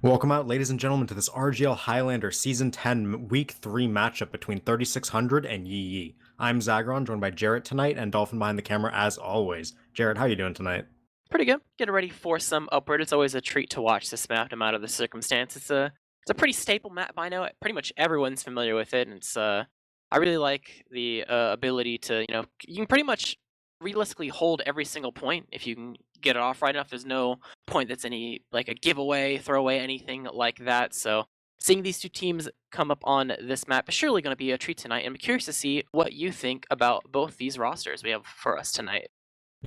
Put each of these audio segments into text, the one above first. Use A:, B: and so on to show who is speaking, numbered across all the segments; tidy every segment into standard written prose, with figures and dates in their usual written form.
A: Welcome out, ladies and gentlemen, to this RGL Highlander Season 10 Week 3 matchup between 3600 and Yeye. I'm Zagron, joined by Jarrett tonight, and Dolphin behind the camera as always. Jarrett, how you doing tonight?
B: Pretty good. Getting ready for some Upward. It's always a treat to watch this map, no matter the circumstance. It's a pretty staple map. I know pretty much everyone's familiar with it, and I really like the ability to you can pretty much realistically hold every single point if you can get it off right enough. There's no point that's any like a giveaway, throwaway, anything like that. So seeing these two teams come up on this map is surely going to be a treat tonight. And I'm curious to see what you think about both these rosters we have for us tonight.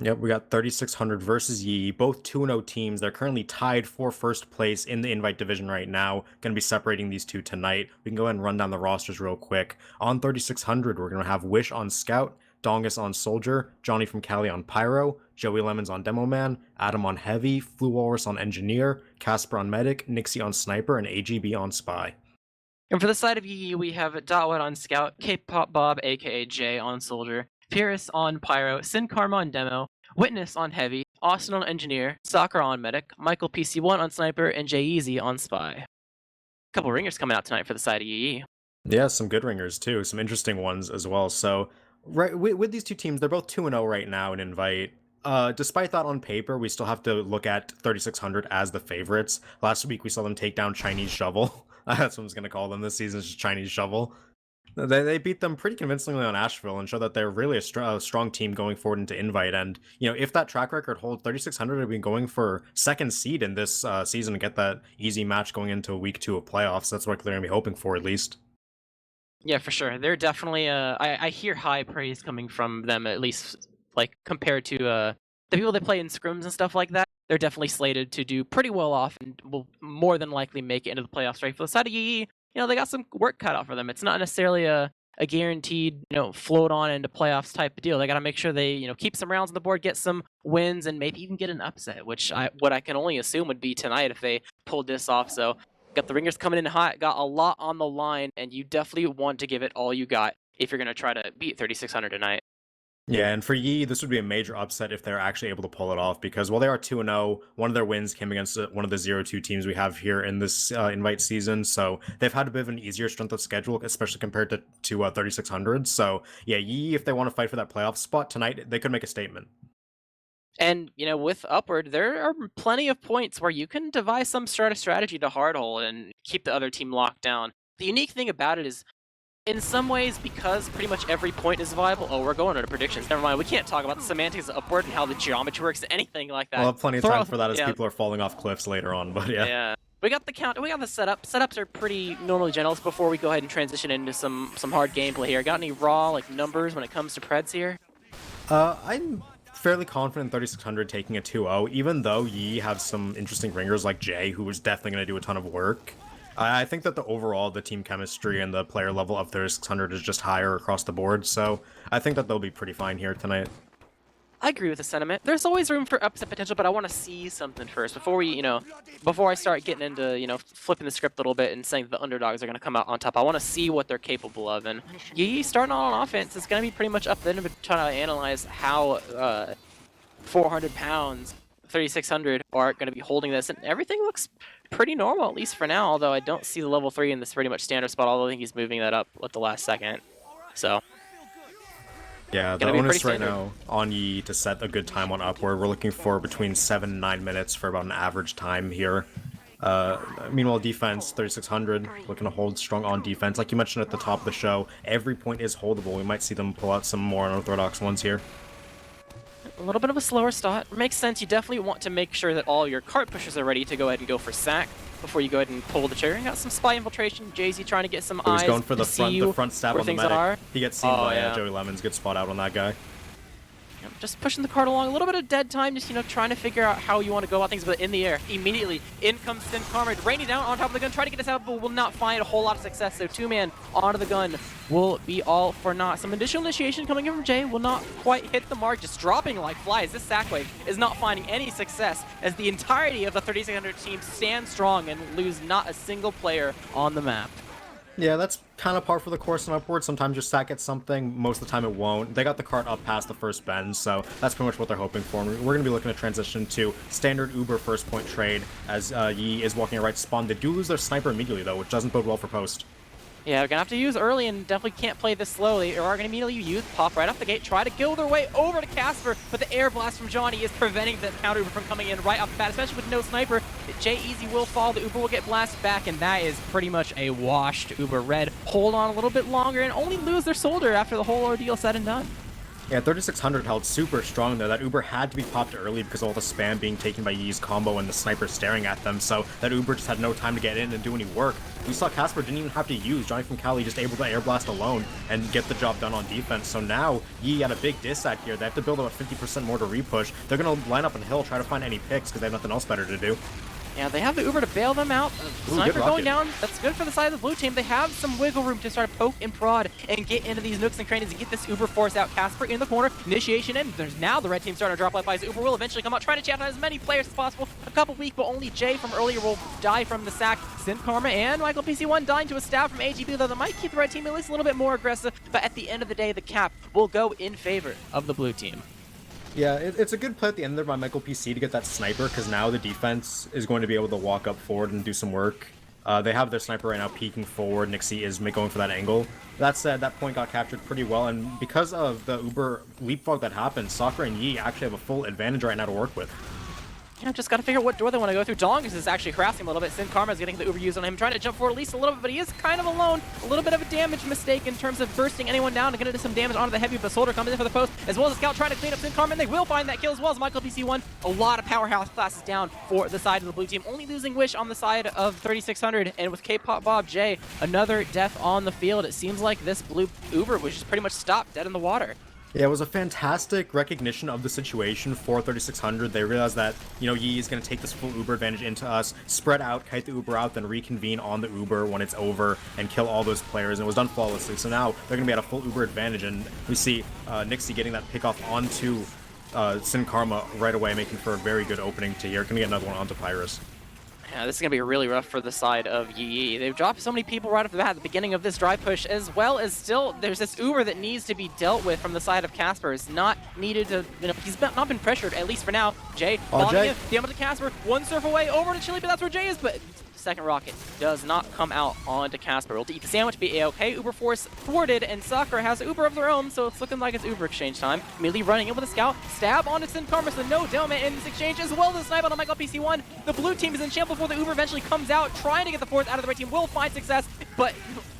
A: Yep, we got 3600 versus Yeye, both 2-0 teams. They're currently tied for first place in the invite division right now. Going to be separating these two tonight. We can go ahead and run down the rosters real quick. On 3600, we're going to have Wish on Scout, Dongus on Soldier, Johnny from Cali on Pyro, Joey Lemons on Demo Man, Adam on Heavy, Flu Walrus on Engineer, Casper on Medic, Nixie on Sniper, and AGB on Spy.
B: And for the side of Yeye, we have Dotwet on Scout, K-Pop Bob aka Jay on Soldier, Pierce on Pyro, Sin Karma on Demo, Witness on Heavy, Austin on Engineer, Sakura on Medic, Michael PC1 on Sniper, and Jay Easy on Spy. Couple ringers coming out tonight for the side of Yeye.
A: Yeah, some good ringers too, some interesting ones as well. So, right with these two teams, they're both 2-0 right now in invite. Despite that, on paper, we still have to look at 3600 as the favorites. Last week, we saw them take down Chinese Shovel. That's what I'm just going to call them this season, is just Chinese Shovel. They beat them pretty convincingly on Asheville and show that they're really a strong team going forward into invite. And, if that track record holds, 3600 have been going for second seed in this season to get that easy match going into week 2 of playoffs. That's what they're going to be hoping for, at least.
B: Yeah, for sure. They're definitely, I hear high praise coming from them, at least, like, compared to the people that play in scrims and stuff like that. They're definitely slated to do pretty well off and will more than likely make it into the playoffs. Right, for the side of Yeye, they got some work cut out for them. It's not necessarily a guaranteed, float on into playoffs type of deal. They got to make sure they, keep some rounds on the board, get some wins, and maybe even get an upset, what I can only assume would be tonight if they pulled this off. So got the ringers coming in hot, got a lot on the line, and you definitely want to give it all you got if you're going to try to beat 3600 tonight.
A: Yeah, and for Yee, this would be a major upset if they're actually able to pull it off, because while they are 2-0, one of their wins came against one of the 0-2 teams we have here in this invite season, so they've had a bit of an easier strength of schedule, especially compared to 3600. So yeah, Yee, if they want to fight for that playoff spot tonight, they could make a statement.
B: And, with Upward, there are plenty of points where you can devise some sort of strategy to hardhole and keep the other team locked down. The unique thing about it is, in some ways, because pretty much every point is viable. Oh, we're going into predictions. Never mind. We can't talk about the semantics of Upward and how the geometry works, anything like that.
A: We'll have plenty of time for that as people are falling off cliffs later on, but yeah.
B: Yeah. We got the count. We got the setup. Setups are pretty normally generous before we go ahead and transition into some hard gameplay here. Got any raw numbers when it comes to Preds here?
A: I'm fairly confident in 3600 taking a 2-0, even though Yee have some interesting ringers like Jay, who is definitely going to do a ton of work. I think that the team chemistry and the player level of 3600 is just higher across the board, so I think that they'll be pretty fine here tonight.
B: I agree with the sentiment. There's always room for upset potential, but I want to see something first before we, before I start getting into, flipping the script a little bit and saying the underdogs are going to come out on top. I want to see what they're capable of, and Yee starting on offense is going to be pretty much up there to try to analyze how 400 pounds, 3600 are going to be holding this, and everything looks pretty normal, at least for now, although I don't see the level 3 in this pretty much standard spot, although I think he's moving that up at the last second. So
A: yeah, the onus right now on Yee to set a good time on Upward. We're looking for between 7 and 9 minutes for about an average time here. Meanwhile, defense, 3600, looking to hold strong on defense. Like you mentioned at the top of the show, every point is holdable. We might see them pull out some more unorthodox ones here.
B: A little bit of a slower start. Makes sense. You definitely want to make sure that all your cart pushers are ready to go ahead and go for sack before you go ahead and pull the trigger. You got some spy infiltration. Jay-Z trying to get some eyes.
A: He's going for the front stab on the medic. He gets seen by Joey Lemons. Good spot out on that guy.
B: Just pushing the cart along. A little bit of dead time, just, trying to figure out how you want to go about things, but in the air, immediately, in comes Sin Karma, raining down on top of the gun, trying to get us out, but will not find a whole lot of success, so two-man onto the gun will be all for naught. Some additional initiation coming in from Jay will not quite hit the mark, just dropping like flies. This sack wave is not finding any success, as the entirety of the 3600 team stand strong and lose not a single player on the map.
A: Yeah, that's kind of par for the course and upward. Sometimes your stack gets something, most of the time it won't. They got the cart up past the first bend, so that's pretty much what they're hoping for. We're going to be looking to transition to standard Uber first point trade as Yeye is walking a right spawn. They do lose their sniper immediately, though, which doesn't bode well for post.
B: Yeah, they're gonna have to use early and definitely can't play this slowly. They are gonna immediately use pop right off the gate, try to gill their way over to Casper, but the air blast from Johnny is preventing the counter Uber from coming in right off the bat, especially with no sniper. Jay Easy will fall, the Uber will get blasted back, and that is pretty much a washed Uber. Red hold on a little bit longer and only lose their soldier after the whole ordeal said and done.
A: Yeah, 3600 held super strong there. That Uber had to be popped early because of all the spam being taken by Yee's combo and the sniper staring at them, so that Uber just had no time to get in and do any work. We saw Casper didn't even have to use. Johnny from Cali just able to air blast alone and get the job done on defense. So now Yeye had a big diss out here. They have to build about 50% more to repush. They're going to line up on hill, try to find any picks because they have nothing else better to do.
B: Yeah, they have the Uber to bail them out. Sniper going down. That's good for the side of the blue team. They have some wiggle room to start to poke and prod and get into these nooks and crannies and get this Uber force out. Casper in the corner. Initiation in. There's now the red team starting to drop like flies. Uber will eventually come out, trying to chat on as many players as possible. A couple weak, but only Jay from earlier will die from the sack. Sin Karma and Michael PC1 dying to a stab from AGB, though that might keep the red team at least a little bit more aggressive. But at the end of the day, the cap will go in favor of the blue team.
A: Yeah, it's a good play at the end there by Michael PC to get that sniper, because now the defense is going to be able to walk up forward and do some work. They have their sniper right now peeking forward. Nixie is going for that angle. That said, that point got captured pretty well, and because of the Uber leapfrog that happened, Sakura and Yeye actually have a full advantage right now to work with.
B: You know, just gotta figure out what door they want to go through. Dongus is actually harassing him a little bit. Sin Karma is getting the Uber used on him, trying to jump forward at least a little bit, but he is kind of alone. A little bit of a damage mistake in terms of bursting anyone down and gonna do some damage onto the heavy, but Soldier comes in for the post, as well as a scout trying to clean up Sin Karma, and they will find that kill as well as Michael PC1. A lot of powerhouse classes down for the side of the blue team, only losing Wish on the side of 3600, and with K-Pop Bob J, another death on the field. It seems like this blue Uber was just pretty much stopped dead in the water.
A: Yeah, it was a fantastic recognition of the situation for 3600. They realized that, you know, Yeye is going to take this full Uber advantage into us, spread out, kite the Uber out, then reconvene on the Uber when it's over and kill all those players, and it was done flawlessly. So now they're going to be at a full Uber advantage, and we see Nixie getting that pick off onto Sin Karma right away, making for a very good opening to here. Going to get another one onto Pyrus.
B: Yeah, this is going to be really rough for the side of Yeye. They've dropped so many people right off the bat at the beginning of this drive push, as well as still there's this Uber that needs to be dealt with from the side of Casper. It's not needed to, you know, he's not been pressured, at least for now. Jay, following him, damage to Casper, one surf away over to Chili, but that's where Jay is, but second rocket does not come out onto Casper. Will to eat the sandwich, be A-okay. Uber force thwarted, and Sakura has Uber of their own, so it's looking like it's Uber exchange time. Immediately running in with a scout, stab onto Sin Karma, so no Delman in this exchange, as well as a snipe on Michael PC1. The blue team is in shambles before the Uber eventually comes out, trying to get the fourth out of the red team, will find success, but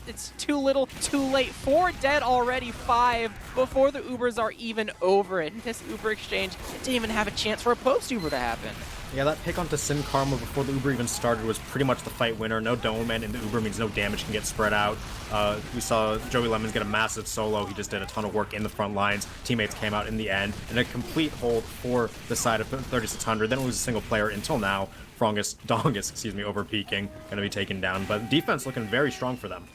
B: it's too little, too late. 4 dead already, 5 before the Ubers are even over it. And this Uber exchange didn't even have a chance for a post-Uber to happen.
A: Yeah, that pick onto Sin Karma before the Uber even started was pretty much the fight winner. No Dome Man in the Uber means no damage can get spread out. We saw Joey Lemons get a massive solo. He just did a ton of work in the front lines. Teammates came out in the end, and a complete hold for the side of 3600. They don't lose a single player until now. Dongus, excuse me, over peaking, gonna be taken down. But defense looking very strong for them.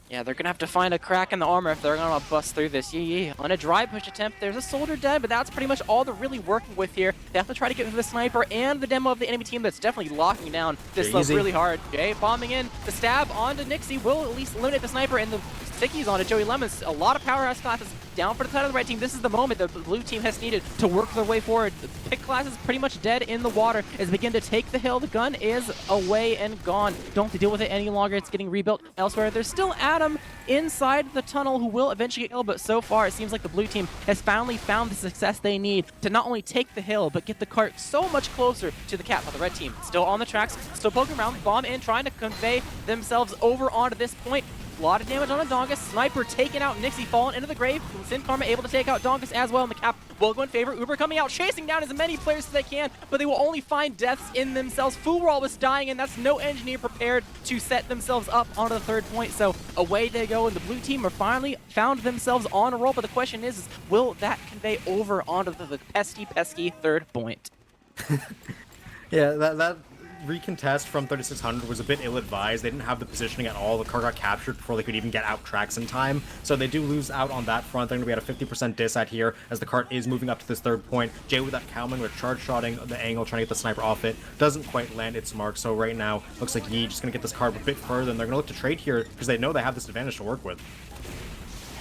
B: Yeah, they're going to have to find a crack in the armor if they're going to bust through this. Yeye on a dry push attempt. There's a soldier dead, but that's pretty much all they're really working with here. They have to try to get to the sniper and the demo of the enemy team that's definitely locking down this look really hard. Jay bombing in. The stab onto Nixie will at least eliminate the sniper, and the stickies onto Joey Lemons. A lot of powerhouse classes down for the side of the red team. This is the moment the blue team has needed to work their way forward. The pick class is pretty much dead in the water as they begin to take the hill. The gun is away and gone. Don't have to deal with it any longer. It's getting rebuilt elsewhere. There's still Adam inside the tunnel who will eventually get killed, but so far it seems like the blue team has finally found the success they need to not only take the hill, but get the cart so much closer to the cap. But the red team still on the tracks, still poking around, bomb in, trying to convey themselves over onto this point. A lot of damage on a Dongus. Sniper taking out Nixie, falling into the grave. Sin Karma able to take out Dongus as well, and the cap will go in favor. Uber coming out, chasing down as many players as they can, but they will only find deaths in themselves. Fullraw was dying, and that's no engineer prepared to set themselves up onto the third point. So away they go, and the blue team are finally found themselves on a roll. But the question is will that convey over onto the pesky third point?
A: Yeah, that recontest from 3600 was a bit ill-advised. They didn't have the positioning at all. The car got captured before they could even get out tracks in time, so they do lose out on that front. They're going to be at a 50% dis at here as the cart is moving up to this third point. Jay with that Cowman with charge-shotting the angle, trying to get the sniper off it. Doesn't quite land its mark, so right now, looks like Yeye just going to get this cart a bit further, and they're going to look to trade here because they know they have this advantage to work with.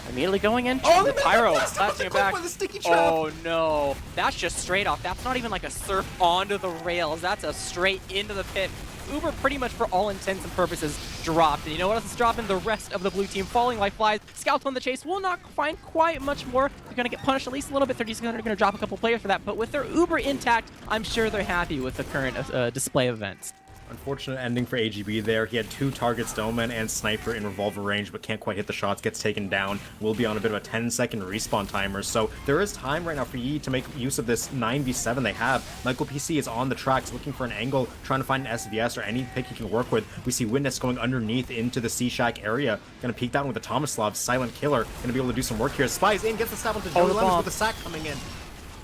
B: Immediately going in.
A: Oh,
B: the pyro
A: blasting
B: it back.
A: The sticky trap.
B: Oh no, that's just straight off. That's not even like a surf onto the rails. That's a straight into the pit. Uber pretty much for all intents and purposes dropped. And you know what else is dropping? The rest of the blue team falling like flies. Scouts on the chase will not find quite much more. They're going to get punished at least a little bit. They're just going to drop a couple players for that. But with their Uber intact, I'm sure they're happy with the current display of events.
A: Unfortunate ending for AGB there. He had 2 targets, Snowman and Sniper, in revolver range, but can't quite hit the shots, gets taken down. Will be on a bit of a 10-second respawn timer, so there is time right now for Yeye to make use of this 9v7 they have. Michael PC is on the tracks looking for an angle, trying to find an SVS or any pick he can work with. We see Witness going underneath into the C-Shack area. Gonna peek down with the Tomislav, Silent Killer. Gonna be able to do some work here. Spies in, gets the stab onto Joey Lemons with the sack coming in.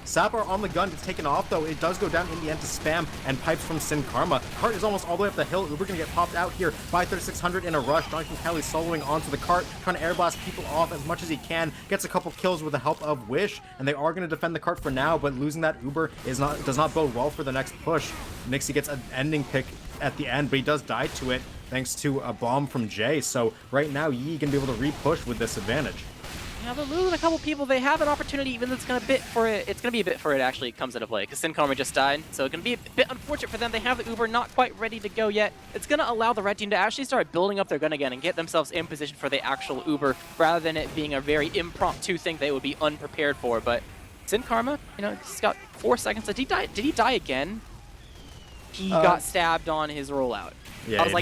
A: Sapper on the gun gets taken off, though. It does go down in the end to spam and pipes from Sin Karma. Cart is almost all the way up the hill. Uber gonna get popped out here by 3600 in a rush. Jonathan Kelly soloing onto the cart, trying to airblast people off as much as he can. Gets a couple kills with the help of Wish, and they are gonna defend the cart for now, but losing that Uber does not bode well for the next push. Nixie gets an ending pick at the end, but he does die to it thanks to a bomb from Jay. So right now, Yeye gonna be able to re-push with this advantage.
B: Now they're losing a couple people. They have an opportunity, even though it's going to be a bit for it actually comes into play, because Sin Karma just died. So it's going to be a bit unfortunate for them. They have the Uber not quite ready to go yet. It's going to allow the red team to actually start building up their gun again and get themselves in position for the actual Uber, rather than it being a very impromptu thing they would be unprepared for. But Sin Karma, you know, he's got 4 seconds. Did he die again? He got stabbed on his rollout.
A: Yeah,
B: I was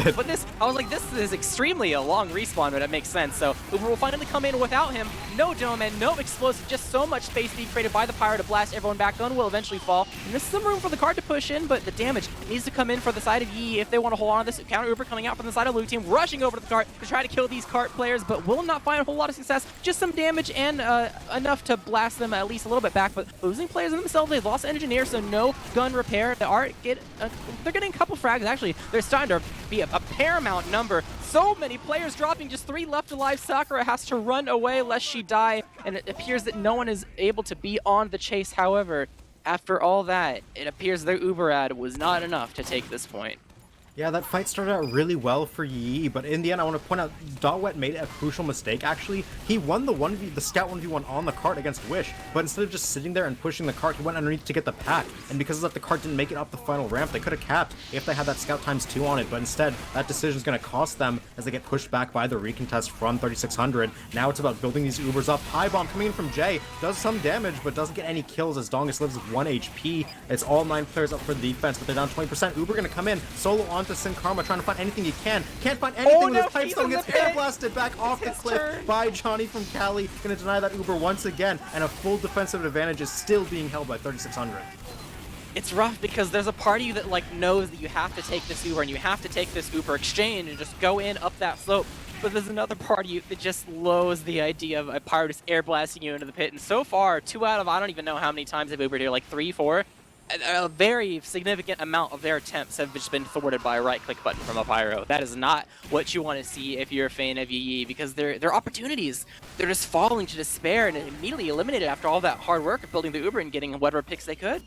B: like, this is extremely a long respawn, but it makes sense. So Uber will finally come in without him. No dome and no explosive, just so much space being created by the pyro to blast everyone back. Gun will eventually fall. And this is some room for the card to push in, but the damage needs to come in for the side of Yeye if they want to hold on to this. Counter Uber coming out from the side of blue team, rushing over to the cart to try to kill these cart players, but will not find a whole lot of success. Just some damage and enough to blast them at least a little bit back, but losing players in themselves. They've lost engineer, so no gun repair. They're getting a couple frags, actually. They're starting to be a paramount number. So many players dropping, just 3 left alive. Sakura has to run away lest she die, and it appears that no one is able to be on the chase. However, after all that, it appears their Uber ad was not enough to take this point.
A: Yeah, that fight started out really well for Yeye, but in the end, I want to point out, Dotwet made a crucial mistake, actually. He won the scout 1v1 on the cart against Wish, but instead of just sitting there and pushing the cart, he went underneath to get the pack, and because of that, the cart didn't make it up the final ramp. They could have capped if they had that scout ×2 on it, but instead, that decision is going to cost them as they get pushed back by the recontest from 3600. Now it's about building these Ubers up. High bomb coming in from Jay, does some damage, but doesn't get any kills as Dongus lives with 1 HP. It's all 9 players up for the defense, but they're down 20%. Uber going to come in, solo onto Sin Karma, trying to find anything he can. Can't find anything with his pipes, though. Gets air blasted back off the cliff by Johnny from Cali. Gonna deny that Uber once again, and a full defensive advantage is still being held by 3600.
B: It's rough because there's a part of you that like knows that you have to take this Uber and you have to take this Uber exchange and just go in up that slope. But there's another part of you that just loathes the idea of a pyro just air blasting you into the pit. And so far, 2 out of I don't even know how many times they've Ubered here, like 3, 4. A very significant amount of their attempts have just been thwarted by a right-click button from a pyro. That is not what you want to see if you're a fan of Yeye, because their opportunities, they're just falling to despair and immediately eliminated after all that hard work of building the Uber and getting whatever picks they could.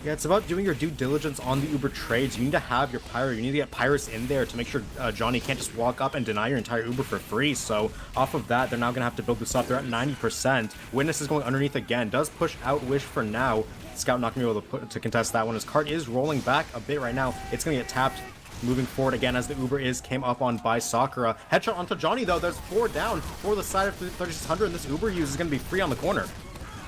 A: Yeah, it's about doing your due diligence on the Uber trades. You need to have your pyro. You need to get Pyrus in there to make sure Johnny can't just walk up and deny your entire Uber for free. So off of that, they're now going to have to build this up. They're at 90%. Witness is going underneath again. Does push out Wish for now. Scout not going to be able to contest that one. His cart is rolling back a bit right now. It's going to get tapped moving forward again as the Uber came up on by Sakura. Headshot onto Johnny, though. There's 4 down for the side of 3600, and this Uber use is going to be free on the corner.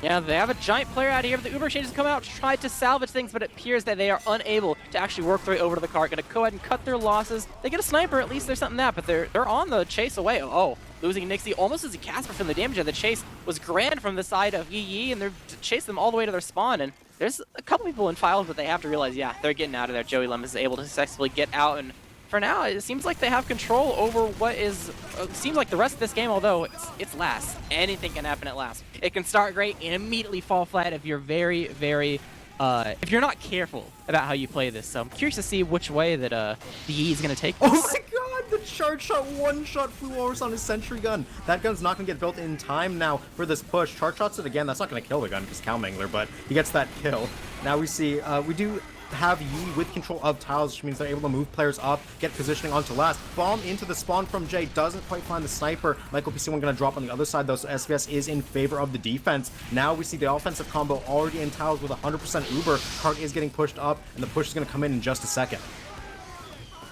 B: Yeah, they have a giant player out here. The Uber exchanges come out to try to salvage things, but it appears that they are unable to actually work their way over to the cart. Going to go ahead and cut their losses. They get a sniper, at least there's something that, but they're on the chase away. Oh, losing Nixie almost as a Casper from the damage of the chase was grand from the side of Yeye, and they're chasing them all the way to their spawn. And there's a couple people in files, but they have to realize, yeah, they're getting out of there. Joey Lem is able to successfully get out, and for now, it seems like they have control over what is, seems like the rest of this game, although it's last. Anything can happen at last. It can start great and immediately fall flat if you're very, very if you're not careful about how you play this. So I'm curious to see which way that the Yeye is going to take
A: Oh
B: this.
A: my god, the charge shot one-shot flew over on his sentry gun. That gun's not going to get built in time now for this push. Charge shots it again. That's not going to kill the gun because Cow Mangler, but he gets that kill. Now we see, we do have Yeye with control of tiles, which means they're able to move players up, get positioning onto last. Bomb into the spawn from Jay, doesn't quite find the sniper. Michael PC1 gonna drop on the other side though, so SVS is in favor of the defense. Now we see the offensive combo already in tiles with 100% Uber. Cart is getting pushed up, and the push is gonna come in just a second.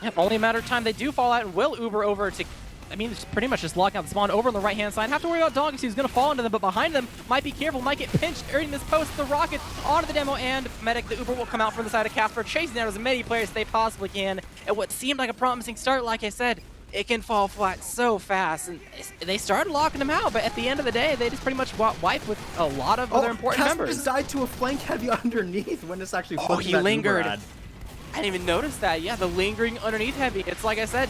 B: Yep, only a matter of time. They do fall out and will Uber over to... I mean, it's pretty much just locking out the spawn over on the right-hand side. Have to worry about Doggy, who's going to fall into them, but behind them, might be careful, might get pinched, earning this post. The rocket onto the demo, and Medic, the Uber, will come out from the side of Casper, chasing down as many players as they possibly can. At what seemed like a promising start, like I said, it can fall flat so fast, and they started locking them out, but at the end of the day, they just pretty much got wiped with a lot of other important
A: Casper
B: members.
A: just died to a flank heavy underneath when this actually flipped
B: he
A: that
B: lingered.
A: Uber ad.
B: I didn't even notice that. Yeah, the lingering underneath heavy. It's like I said,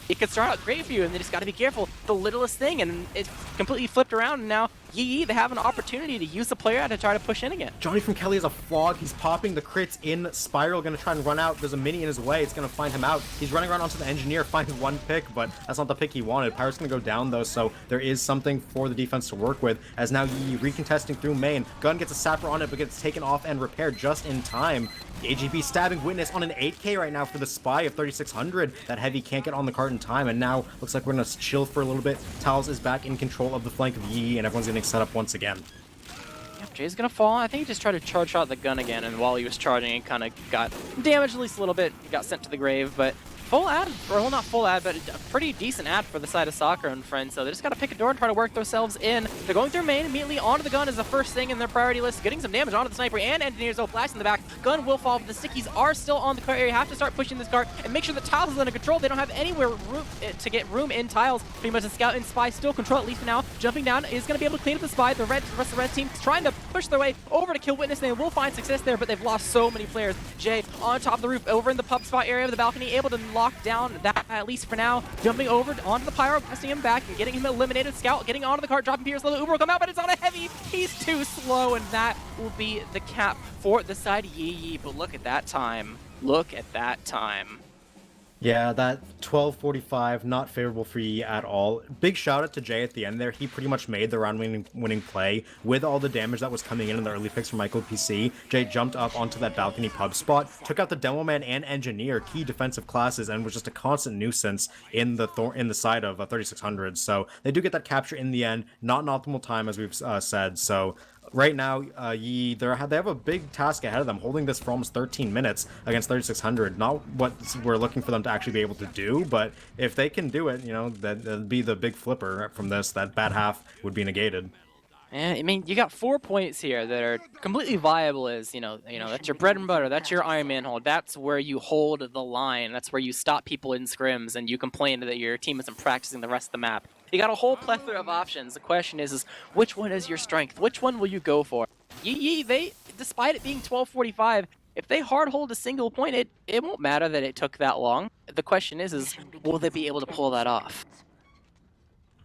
B: it could start out great for you, and they just got to be careful. The littlest thing, and it's completely flipped around, and now Yeye, they have an opportunity to use the player out to try to push in again.
A: Johnny from Kelly is a flog. He's popping the crits in Spiral, gonna try and run out. There's a mini in his way. It's gonna find him out. He's running around onto the engineer, finds one pick, but that's not the pick he wanted. Pirate's gonna go down though, so there is something for the defense to work with. As now Yeye recontesting through main. Gun gets a sapper on it, but gets taken off and repaired just in time. The AGB stabbing Witness on an 8k right now for the spy of 3600. That heavy can't get on the cart in time, and now looks like we're gonna chill for a little bit. Towels is back in control of the flank of Yeye, and everyone's getting set up once again.
B: Yep, Jay's gonna fall. I think he just tried to charge shot the gun again, and while he was charging, it kind of got damaged at least a little bit. He got sent to the grave, but full ad, or well, not full ad, but a pretty decent ad for the side of Soccer and friends. So they just got to pick a door and try to work themselves in. They're going through main, immediately onto the gun is the first thing in their priority list, getting some damage onto the sniper and engineers, though, blast in the back. Gun will fall, but the stickies are still on the cart area. Have to start pushing this cart and make sure the tiles is under control. They don't have anywhere to get room in tiles. Pretty much the scout and spy still control, at least for now. Jumping down is going to be able to clean up the spy. The rest of the red team trying to push their way over to kill Witness. They will find success there, but they've lost so many players. Jay on top of the roof, over in the pub spot area of the balcony, able to lock down that at least for now. Jumping over onto the pyro, blasting him back and getting him eliminated. Scout getting onto the cart, dropping Pierce. The Uber will come out, but it's on a heavy. He's too slow, and that will be the cap for the side of Yeye. But look at that time. Look at that time.
A: Yeah, that 12:45, not favorable for Yeye at all. Big shout out to Jay at the end there. He pretty much made the round winning play with all the damage that was coming in the early picks from Michael PC. Jay jumped up onto that balcony pub spot, took out the demo man and engineer, key defensive classes, and was just a constant nuisance in the side of 3600. So they do get that capture in the end. Not an optimal time, as we've said. So right now, Yeye, they have a big task ahead of them, holding this for almost 13 minutes against 3600. Not what we're looking for them to actually be able to do, but if they can do it, you know, that'd be the big flipper from this. That bad half would be negated.
B: Yeah, I mean, you got 4 points here that are completely viable as, you know, that's your bread and butter, that's your Iron Man hold, that's where you hold the line, that's where you stop people in scrims and you complain that your team isn't practicing the rest of the map. You got a whole plethora of options. The question is which one is your strength? Which one will you go for? Yeye, they, despite it being 12:45, if they hard hold a single point, it won't matter that it took that long. The question is will they be able to pull that off?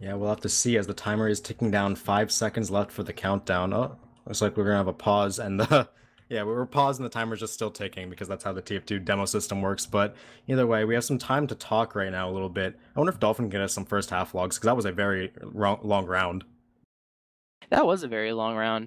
A: Yeah, we'll have to see as the timer is ticking down. 5 seconds left for the countdown. Oh, looks like we're gonna have a pause, and yeah, we were pausing. The timer's just still ticking because that's how the TF2 demo system works. But either way, we have some time to talk right now a little bit. I wonder if Dolphin can get us some first half logs because that was a very long round.
B: That was a very long round.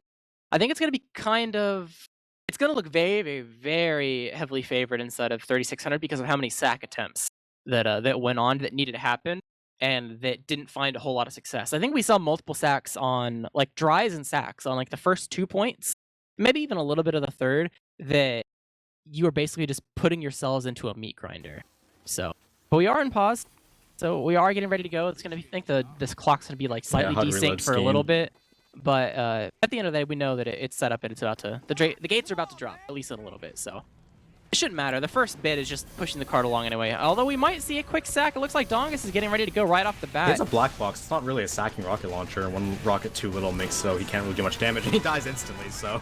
B: I think it's gonna be it's gonna look very, very, very heavily favored inside of 3600 because of how many sack attempts that went on that needed to happen and that didn't find a whole lot of success. I think we saw multiple sacks on, like, dries and sacks on, like, the first 2 points, maybe even a little bit of the third, that you are basically just putting yourselves into a meat grinder. So, but we are in pause, so we are getting ready to go. It's gonna be, I think this clock's gonna be, like, slightly desynced for a little bit, but at the end of the day, we know that it's set up and it's about to, the gates are about to drop, at least in a little bit, so. It shouldn't matter. The first bit is just pushing the cart along anyway. Although we might see a quick sack. It looks like Dongus is getting ready to go right off the bat.
A: It's a black box. It's not really a sacking rocket launcher. One rocket too little makes so he can't really do much damage, and he dies instantly, so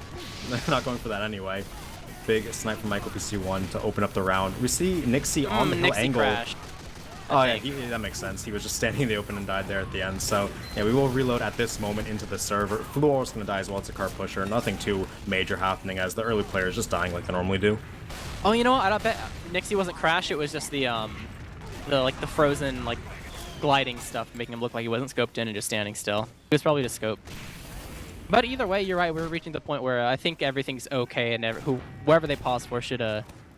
A: they're not going for that anyway. Big snipe from Michael PC1 to open up the round. We see Nixie on the hill
B: Nixie
A: angle.
B: crashed.
A: Oh yeah, that makes sense. He was just standing in the open and died there at the end. So yeah, we will reload at this moment into the server. Fluor's gonna die as well. It's a cart pusher. Nothing too major happening as the early players just dying like they normally do.
B: Oh, you know what? I don't bet Nixie wasn't crash. It was just the frozen like gliding stuff, making him look like he wasn't scoped in and just standing still. He was probably just scoped. But either way, you're right. We're reaching the point where I think everything's okay, and whoever they pause for should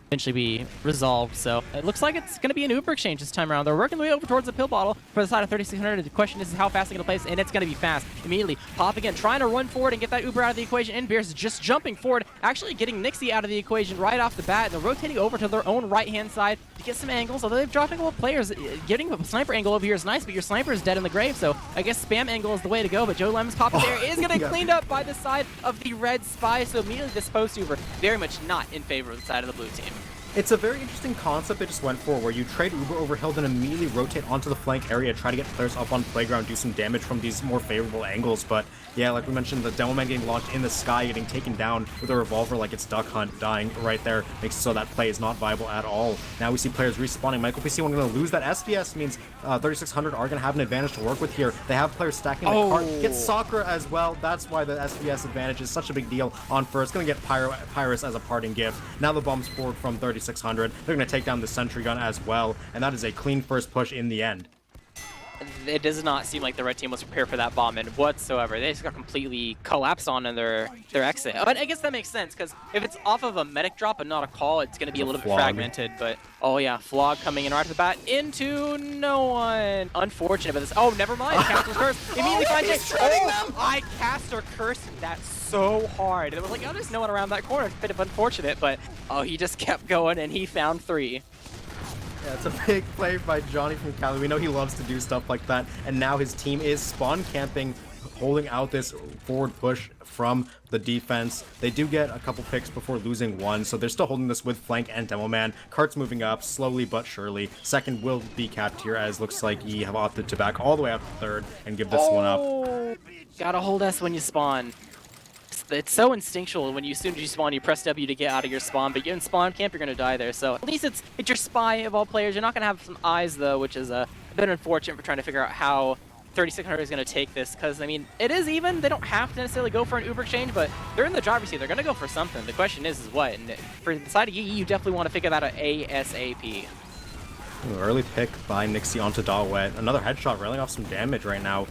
B: eventually be resolved. So it looks like it's going to be an Uber exchange this time around. They're working their way over towards the pill bottle for the side of 3600. The question is how fast they're going to place, and it's going to be fast. Immediately popping in, trying to run forward and get that Uber out of the equation. And Beers just jumping forward, actually getting Nixie out of the equation right off the bat. They're rotating over to their own right-hand side to get some angles, although they're dropping a couple players. Getting a sniper angle over here is nice, but your sniper is dead in the grave, so I guess spam angle is the way to go. But Joe Lemon's popping there is going to get cleaned up by the side of the red spy, so immediately this post Uber very much not in favor of the side of the blue team.
A: It's a very interesting concept they just went for, where you trade Uber over Hill, then immediately rotate onto the flank area, try to get players up on playground, do some damage from these more favorable angles. But yeah, like we mentioned, the Demo Man getting launched in the sky, getting taken down with a revolver like it's Duck Hunt, dying right there, makes it so that play is not viable at all. Now we see players respawning. Michael PC1 going to lose that SBS, means 3600 are going to have an advantage to work with here. They have players stacking the cart, get Sakura as well. That's why the SBS advantage is such a big deal on first. Going to get Pyrus as a parting gift. Now the bombs forward from 3600. They're going to take down the sentry gun as well, and that is a clean first push in the end.
B: It does not seem like the red team was prepared for that bomb in whatsoever. They just got completely collapsed on in their exit. But I guess that makes sense, because if it's off of a medic drop and not a call, it's going to be a little bit fragmented. But oh yeah, Flog coming in right off the bat into no one. Unfortunate, but this. Oh, never mind. Caster's curse immediately finds it. Oh, I Caster cursed that so hard. It was like, oh, there's no one around that corner. It's a bit of unfortunate, but oh, he just kept going and he found 3.
A: Yeah, it's a big play by Johnny from Cali. We know he loves to do stuff like that, and now his team is spawn camping, holding out this forward push from the defense. They do get a couple picks before losing one, so they're still holding this with flank and Demo Man. Cart's moving up slowly but surely. Second will be capped here, as looks like Yeye have opted to back all the way up to third and give this one up.
B: Gotta hold S when you spawn. It's so instinctual when as soon as you spawn, you press W to get out of your spawn, but you're in spawn camp, you're gonna die there. So at least it's your spy of all players. You're not gonna have some eyes though, which is a bit unfortunate for trying to figure out how 3600 is gonna take this, because I mean it is even. They don't have to necessarily go for an Uber exchange, but they're in the driver's seat. They're gonna go for something. The question is what. And for the side of Yeye, you definitely want to figure that out ASAP.
A: Ooh, early pick by Nixie onto Dawet. Another headshot railing off some damage right now.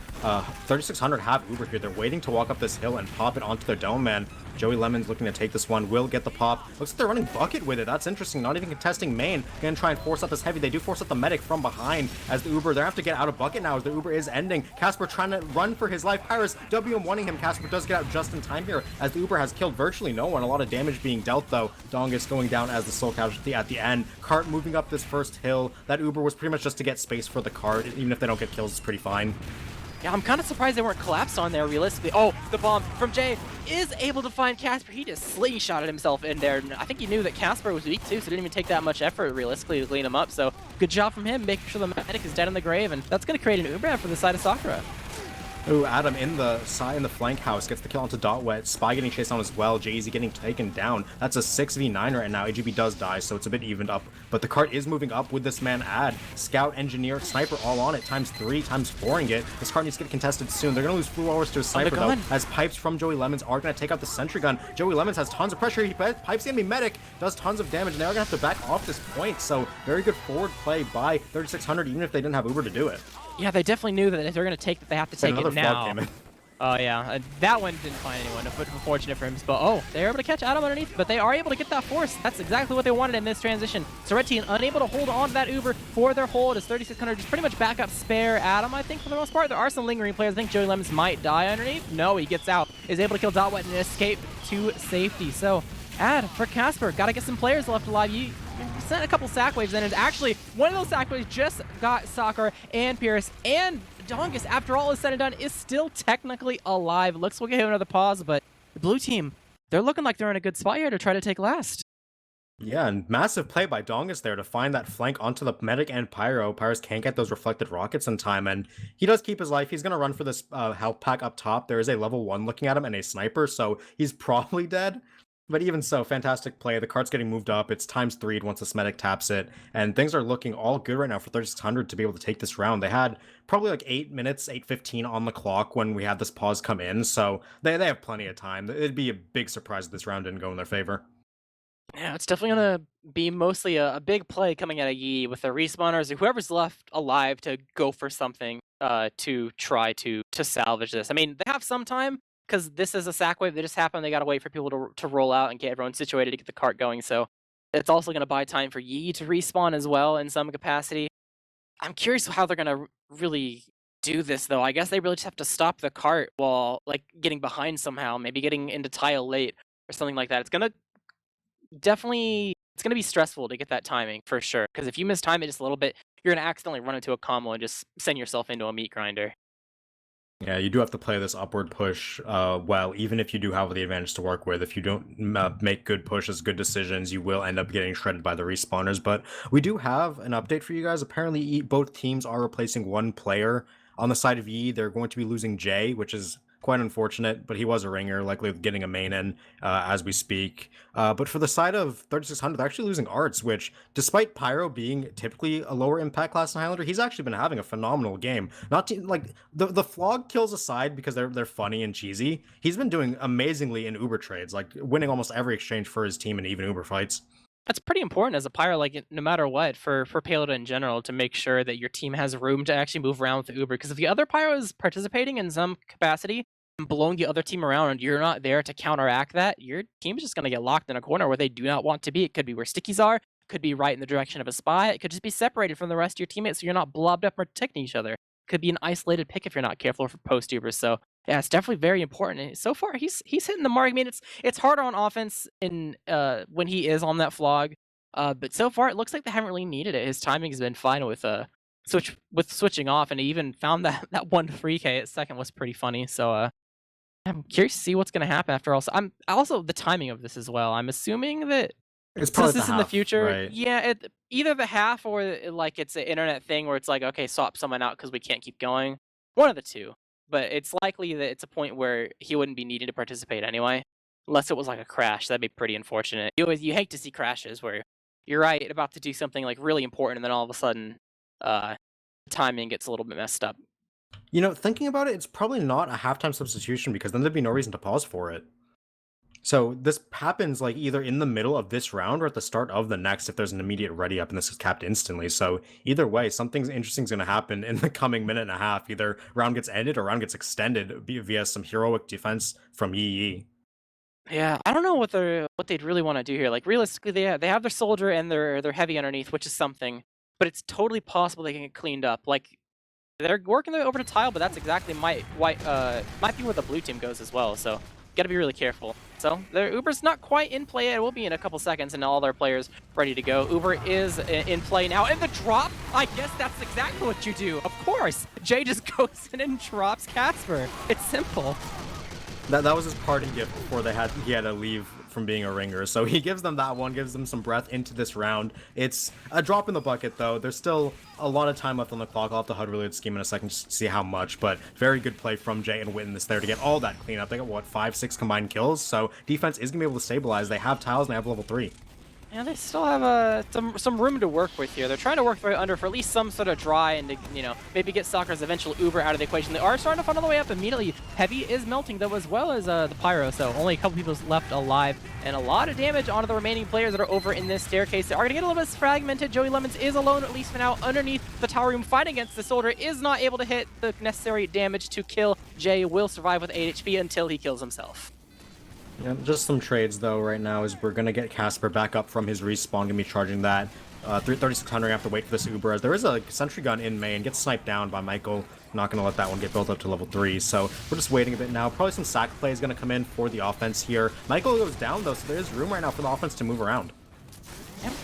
A: 3600 have Uber here. They're waiting to walk up this hill and pop it onto their Dome Man. Joey Lemon's looking to take this one. Will get the pop. Looks like they're running Bucket with it. That's interesting. Not even contesting main. Gonna try and force out this heavy. They do force out the medic from behind as the Uber. They have to get out of Bucket now as the Uber is ending. Casper trying to run for his life. Pyrus WM1ing him. Casper does get out just in time here as the Uber has killed virtually no one. A lot of damage being dealt though. Dongus going down as the sole casualty at the end. Cart moving up this first hill. That Uber was pretty much just to get space for the cart. Even if they don't get kills, it's pretty fine.
B: Yeah, I'm kind of surprised they weren't collapsed on there, realistically. Oh, the bomb from Jay is able to find Casper. He just slingshotted himself in there. I think he knew that Casper was weak too, so it didn't even take that much effort, realistically, to clean him up. So good job from him, making sure the medic is dead in the grave, and that's going to create an Uber for the side of Sakura.
A: Ooh, Adam in the flank house gets the kill onto Dotwet. Spy getting chased on as well. Jay-Z getting taken down. That's a 6v9 right now. AGB does die, so it's a bit evened up. But the cart is moving up with this man Ad. Scout, Engineer, Sniper all on it. ×3, ×4ing it. This cart needs to get contested soon. They're going to lose Blue Hours to a Sniper though, as pipes from Joey Lemons are going to take out the sentry gun. Joey Lemons has tons of pressure. He pipes the enemy medic, does tons of damage, and they're going to have to back off this point. So very good forward play by 3600, even if they didn't have Uber to do it.
B: Yeah, they definitely knew that if they're going to take it, they have to take it now. Oh yeah, that one didn't find anyone, but unfortunate for him. But oh, they're able to catch Adam underneath, but they are able to get that force. That's exactly what they wanted in this transition. So Red Team unable to hold on to that Uber for their hold as 3600 just pretty much back up spare Adam, I think, for the most part. There are some lingering players. I think Joey Lemons might die underneath. No, he gets out, is able to kill Dotwet and escape to safety. So Ad for Casper, gotta get some players left alive. You sent a couple sack waves in, and actually one of those sack waves just got Sakura and Pierce, and Dongus, after all is said and done, is still technically alive. Looks like we'll give another pause, but the blue team, they're looking like they're in a good spot here to try to take last.
A: Yeah, and massive play by Dongus there to find that flank onto the medic and Pyro. Pyrus can't get those reflected rockets in time, and he does keep his life. He's going to run for this health pack up top. There is a level 1 looking at him and a sniper, so he's probably dead. But even so, fantastic play. The card's getting moved up. It's times 3 once the Smetic taps it. And things are looking all good right now for 3600 to be able to take this round. They had probably like 8 minutes, 8:15 on the clock when we had this pause come in. So they have plenty of time. It'd be a big surprise if this round didn't go in their favor.
B: Yeah, it's definitely gonna be mostly a big play coming out of Yee with the respawners or whoever's left alive to go for something to try to salvage this. I mean, they have some time because this is a sack wave that just happened. They gotta wait for people to roll out and get everyone situated to get the cart going. So it's also gonna buy time for Yee to respawn as well in some capacity. I'm curious how they're gonna really do this though. I guess they really just have to stop the cart while like getting behind somehow, maybe getting into tile late or something like that. It's gonna be stressful to get that timing for sure. Because if you miss time it just a little bit, you're gonna accidentally run into a combo and just send yourself into a meat grinder.
A: Yeah, you do have to play this upward push well, even if you do have the advantage to work with. If you don't make good pushes, good decisions, you will end up getting shredded by the respawners. But we do have an update for you guys. Apparently, both teams are replacing one player. On the side of Yi, they're going to be losing Jay, which is quite unfortunate, but he was a ringer, likely getting a main in as we speak. But for the side of 3600, they're actually losing Arts, which, despite Pyro being typically a lower impact class in Highlander, he's actually been having a phenomenal game. Not to, like the flog kills aside because they're funny and cheesy. He's been doing amazingly in Uber trades, like winning almost every exchange for his team in even Uber fights.
B: That's pretty important as a pyro, like no matter what, for payload in general, to make sure that your team has room to actually move around with the Uber. Because if the other pyro is participating in some capacity and blowing the other team around, and you're not there to counteract that, your team is just gonna get locked in a corner where they do not want to be. It could be where stickies are, it could be right in the direction of a spy, it could just be separated from the rest of your teammates, so you're not blobbed up protecting each other. It could be an isolated pick if you're not careful for post Uber. So yeah, it's definitely very important. And so far, he's hitting the mark. I mean, it's harder on offense in when he is on that flog. But so far, it looks like they haven't really needed it. His timing has been fine with switching off, and he even found that one free K at second was pretty funny. So I'm curious to see what's going to happen after all. So I'm also the timing of this as well. I'm assuming that
A: It's
B: since
A: probably
B: this
A: the
B: is in the
A: half,
B: future,
A: right?
B: yeah, either the half or like it's an internet thing where it's like, okay, swap someone out because we can't keep going. One of the two. But it's likely that it's a point where he wouldn't be needed to participate anyway, unless it was like a crash. That'd be pretty unfortunate. You hate to see crashes where you're right about to do something like really important, and then all of a sudden, uh, timing gets a little bit messed up.
A: You know, thinking about it, it's probably not a halftime substitution because then there'd be no reason to pause for it. So this happens like either in the middle of this round or at the start of the next if there's an immediate ready up and this is capped instantly. So either way, something interesting is going to happen in the coming minute and a half. Either round gets ended or round gets extended via some heroic defense from Yee.
B: Yeah, I don't know what they'd really want to do here. Like realistically, they have their soldier and their heavy underneath, which is something, but it's totally possible they can get cleaned up. Like they're working their way over to tile, but that's exactly might be where the blue team goes as well. So got to be really careful. So their Uber's not quite in play yet. It will be in a couple seconds, and all their players ready to go. Uber is in play now, and the drop. I guess that's exactly what you do. Of course, Jay just goes in and drops Casper. It's simple.
A: That was his parting gift before he had to leave from being a ringer. So he gives them that one, gives them some breath into this round. It's a drop in the bucket though. There's still a lot of time left on the clock. I'll have to HUD related scheme in a second just to see how much, but very good play from Jay and Witness there to get all that cleanup. They got what, 5-6 combined kills, so defense is gonna be able to stabilize. They have tiles and they have level 3.
B: Yeah, they still have some room to work with here. They're trying to work their way under for at least some sort of dry and to, maybe get Soccer's eventual Uber out of the equation. They are starting to funnel the way up immediately. Heavy is melting though, as well as the Pyro, so only a couple people left alive, and a lot of damage onto the remaining players that are over in this staircase. They are going to get a little bit fragmented. Joey Lemons is alone, at least for now, underneath the tower room, fighting against the soldier. Is not able to hit the necessary damage to kill. Jay will survive with 8 HP until he kills himself.
A: Yeah, just some trades though right now is we're gonna get Casper back up from his respawn, gonna be charging that. 3600 have to wait for this Uber as there is a sentry gun in main, gets sniped down by Michael. Not gonna let that one get built up to level 3, so we're just waiting a bit now. Probably some sack play is gonna come in for the offense here. Michael goes down though, so there is room right now for the offense to move around.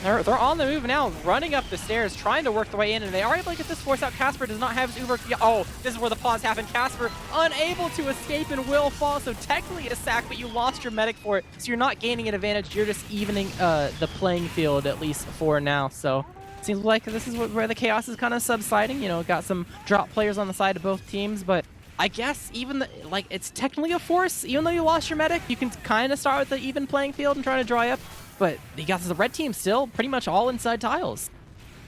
B: Yep, they're on the move now, running up the stairs, trying to work their way in, and they are able to get this force out. Casper does not have his Uber. Oh, this is where the pause happened. Casper unable to escape and will fall, so technically a sack, but you lost your medic for it, so you're not gaining an advantage. You're just evening the playing field, at least for now. So seems like this is where the chaos is kind of subsiding. Got some drop players on the side of both teams, but I guess even like it's technically a force, even though you lost your medic, you can kind of start with the even playing field and try to dry up. But you got the red team still pretty much all inside tiles.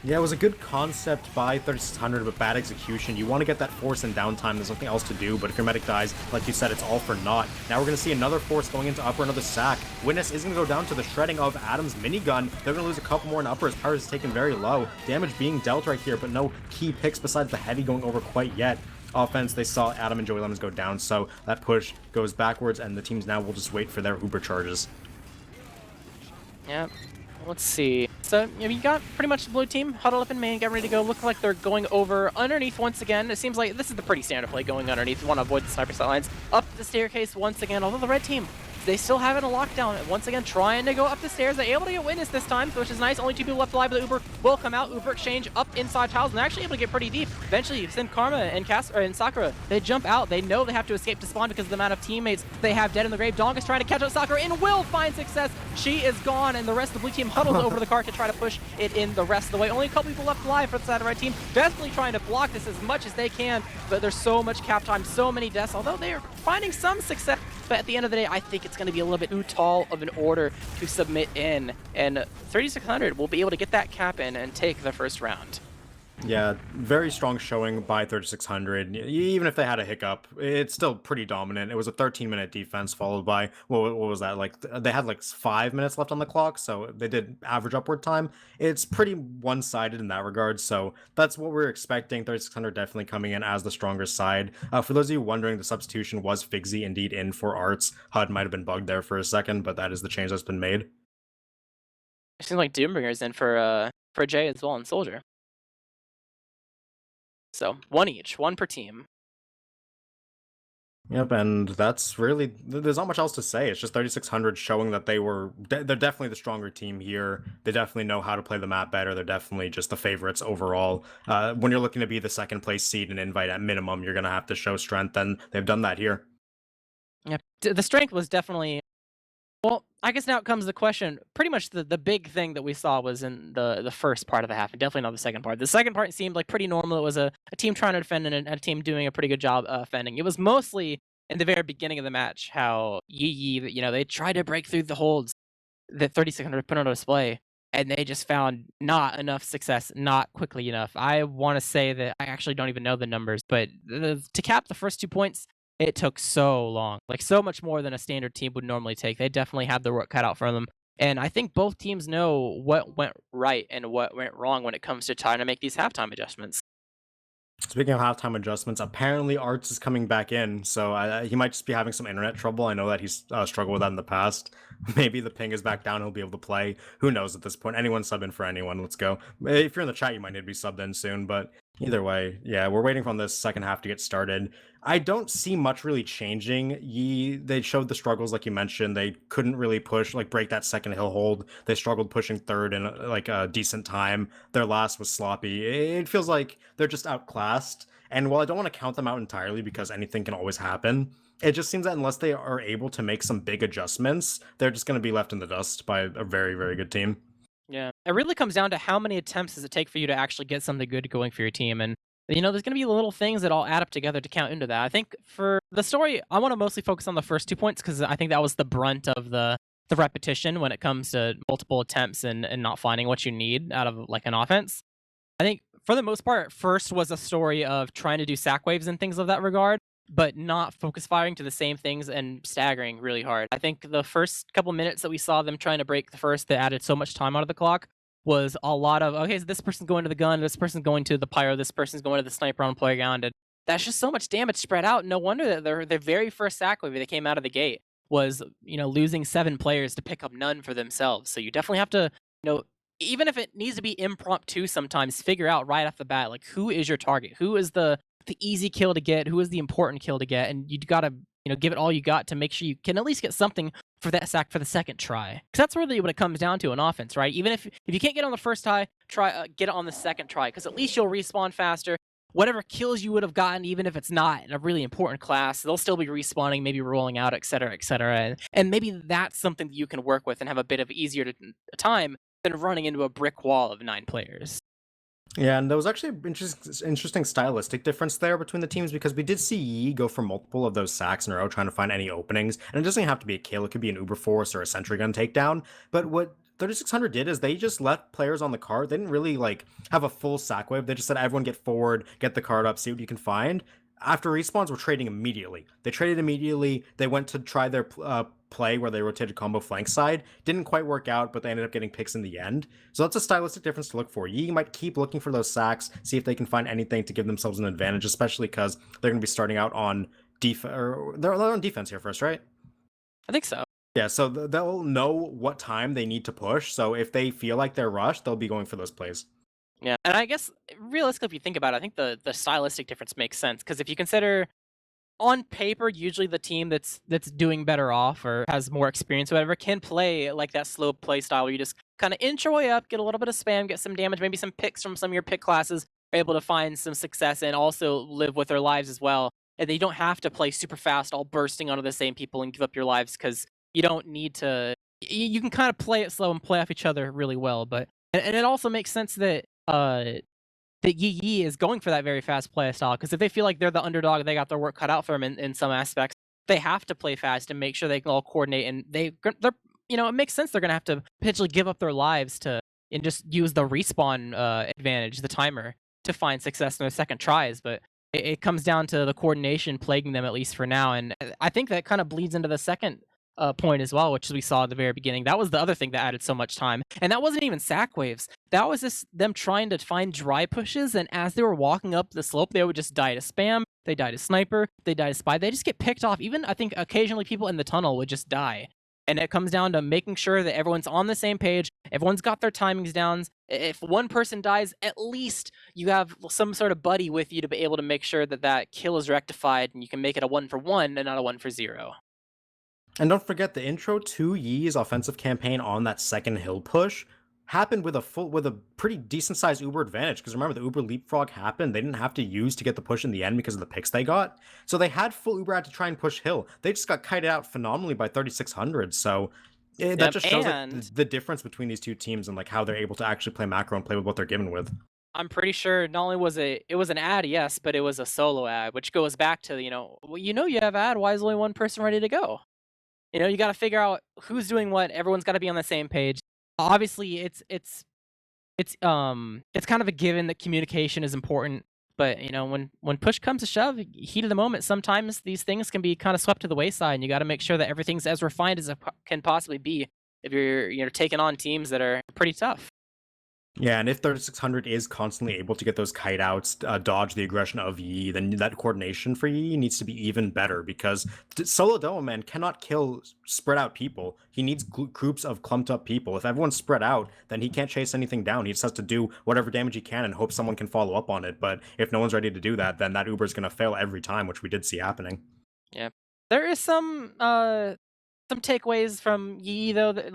A: Yeah, it was a good concept by 3600, but bad execution. You want to get that force in downtime, there's nothing else to do, but if your medic dies, like you said, it's all for naught. Now we're going to see another force going into upper, another sack. Witness is going to go down to the shredding of Adam's minigun. They're going to lose a couple more in upper as power is taken very low. Damage being dealt right here, but no key picks besides the heavy going over quite yet. Offense, they saw Adam and Joey Lemons go down, so that push goes backwards, and the teams now will just wait for their Uber charges.
B: Yep. Let's see. So, you got pretty much the blue team huddle up in main, get ready to go. Look like they're going over underneath once again. It seems like this is the pretty standard play, going underneath. You want to avoid the sniper sight lines. Up the staircase once again, although the red team, they still have it in a lockdown. Once again, trying to go up the stairs. They're able to get Witness this time, which is nice. Only 2 people left alive, but the Uber will come out. Uber exchange up inside tiles, and they're actually able to get pretty deep. Eventually, Sim Karma and Sakura, they jump out. They know they have to escape to spawn because of the amount of teammates they have dead in the grave. Dong is trying to catch up Sakura and will find success. She is gone, and the rest of the blue team huddles over the cart to try to push it in the rest of the way. Only a couple people left alive for the side of the red team. Desperately trying to block this as much as they can, but there's so much cap time, so many deaths, although they are finding some success. But at the end of the day, I think it's going to be a little bit too tall of an order to submit in, and 3600 will be able to get that cap in and take the first round.
A: Yeah, very strong showing by 3600. Even if they had a hiccup, it's still pretty dominant. It was a 13-minute defense followed by, what was that? Like, they had like 5 minutes left on the clock, so they did average upward time. It's pretty one-sided in that regard, so that's what we're expecting. 3600 definitely coming in as the stronger side. For those of you wondering, the substitution was Figsy indeed in for Arts. HUD might have been bugged there for a second, but that is the change that's been made.
B: It seems like Doombringer's in for Jay as well and Soldier. So, one each, one per team.
A: Yep, and that's really, there's not much else to say. It's just 3600 showing that they're definitely the stronger team here. They definitely know how to play the map better. They're definitely just the favorites overall. When you're looking to be the second place seed and invite at minimum, you're going to have to show strength, and they've done that here.
B: Yep. The strength was definitely, well, I guess now comes the question. Pretty much the big thing that we saw was in the first part of the half, and definitely not the second part. The second part seemed like pretty normal. It was a team trying to defend and a team doing a pretty good job defending. It was mostly in the very beginning of the match how Yeye, they tried to break through the holds that 3600 put on display, and they just found not enough success, not quickly enough. I want to say that I actually don't even know the numbers, but to cap the first 2 points, it took so long, like so much more than a standard team would normally take. They definitely had the work cut out for them. And I think both teams know what went right and what went wrong when it comes to trying to make these halftime adjustments.
A: Speaking of halftime adjustments, apparently Arts is coming back in, so he might just be having some internet trouble. I know that he's struggled with that in the past. Maybe the ping is back down, he'll be able to play. Who knows at this point? Anyone sub in for anyone, let's go. If you're in the chat, you might need to be subbed in soon, but either way, yeah, we're waiting for this second half to get started. I don't see much really changing. They showed the struggles, like you mentioned. They couldn't really push, like break that second hill hold. They struggled pushing third in like a decent time. Their last was sloppy. It feels like they're just outclassed. And while I don't want to count them out entirely because anything can always happen, it just seems that unless they are able to make some big adjustments, they're just going to be left in the dust by a very, very good team.
B: Yeah, it really comes down to how many attempts does it take for you to actually get something good going for your team. And there's going to be little things that all add up together to count into that. I think for the story, I want to mostly focus on the first 2 points because I think that was the brunt of the repetition when it comes to multiple attempts and not finding what you need out of like an offense. I think for the most part, first was a story of trying to do sack waves and things of that regard, but not focus firing to the same things and staggering really hard. I think the first couple minutes that we saw them trying to break the first that added so much time out of the clock was a lot of, okay, so this person's going to the gun, this person's going to the pyro, this person's going to the sniper on playground, and that's just so much damage spread out. No wonder that their very first sack wave that came out of the gate was, losing 7 players to pick up none for themselves. So you definitely have to, even if it needs to be impromptu sometimes, figure out right off the bat, like, who is your target? Who is the easy kill to get? Who is the important kill to get? And you got to, give it all you got to make sure you can at least get something for that sack for the second try. Because that's really what it comes down to in offense, right? Even if you can't get on the first try, get it on the second try, because at least you'll respawn faster. Whatever kills you would have gotten, even if it's not in a really important class, they'll still be respawning, maybe rolling out, et cetera, et cetera. And maybe that's something that you can work with and have a bit of easier time than running into a brick wall of 9 players.
A: Yeah, and there was actually an interesting stylistic difference there between the teams because we did see Yi go for multiple of those sacks in a row trying to find any openings, and it doesn't have to be a kill, it could be an Uber Force or a Sentry Gun takedown. But what 3600 did is they just left players on the card. They didn't really like have a full sack wave. They just said everyone get forward, get the card up, see what you can find. After respawns were trading immediately. They traded immediately. They went to try their play where they rotated combo flank side. Didn't quite work out, but they ended up getting picks in the end. So that's a stylistic difference to look for. Yi might keep looking for those sacks, see if they can find anything to give themselves an advantage, especially because they're going to be starting out on defense. They're on defense here first, right?
B: I think so.
A: Yeah, so they'll know what time they need to push. So if they feel like they're rushed, they'll be going for those plays.
B: Yeah, and I guess realistically, if you think about it, I think the stylistic difference makes sense because if you consider on paper, usually the team that's doing better off or has more experience or whatever can play like that slow play style where you just kind of inch your way up, get a little bit of spam, get some damage, maybe some picks from some of your pick classes, are able to find some success and also live with their lives as well. And they don't have to play super fast, all bursting onto the same people and give up your lives because you don't need to. You can kind of play it slow and play off each other really well. But and it also makes sense that that Yeye is going for that very fast play style because if they feel like they're the underdog, they got their work cut out for them in some aspects. They have to play fast and make sure they can all coordinate, and they're it makes sense they're gonna have to potentially give up their lives to and just use the respawn advantage, the timer, to find success in their second tries. But it comes down to the coordination plaguing them at least for now, and I think that kind of bleeds into the second point as well, which we saw at the very beginning. That was the other thing that added so much time, and that wasn't even sack waves. That was just them trying to find dry pushes, and as they were walking up the slope, they would just die to spam, they die to sniper, they die to spy. They just get picked off. Even I think occasionally people in the tunnel would just die. And it comes down to making sure that everyone's on the same page, everyone's got their timings down. If one person dies, at least you have some sort of buddy with you to be able to make sure that that kill is rectified and you can make it a 1-for-1 and not a 1-for-0.
A: And don't forget the intro to Yee's offensive campaign on that second hill push happened with a pretty decent sized Uber advantage because remember the Uber leapfrog happened. They didn't have to use to get the push in the end because of the picks they got. So they had full Uber out to try and push hill. They just got kited out phenomenally by 3600. So that just shows like, the difference between these two teams and like how they're able to actually play macro and play with what they're given with.
B: I'm pretty sure not only was it was an ad, yes, but it was a solo ad, which goes back to, you have ad, why is only one person ready to go? You got to figure out who's doing what. Everyone's got to be on the same page. Obviously, it's kind of a given that communication is important. But when push comes to shove, heat of the moment, sometimes these things can be kind of swept to the wayside, and you got to make sure that everything's as refined as it can possibly be if you're taking on teams that are pretty tough.
A: Yeah, and if 3600 is constantly able to get those kite outs, dodge the aggression of Yi, then that coordination for Yi needs to be even better because solo Demo Man cannot kill spread out people. He needs groups of clumped up people. If everyone's spread out, then he can't chase anything down. He just has to do whatever damage he can and hope someone can follow up on it. But if no one's ready to do that, then that Uber is going to fail every time, which we did see happening.
B: Yeah. There is some takeaways from Yi though that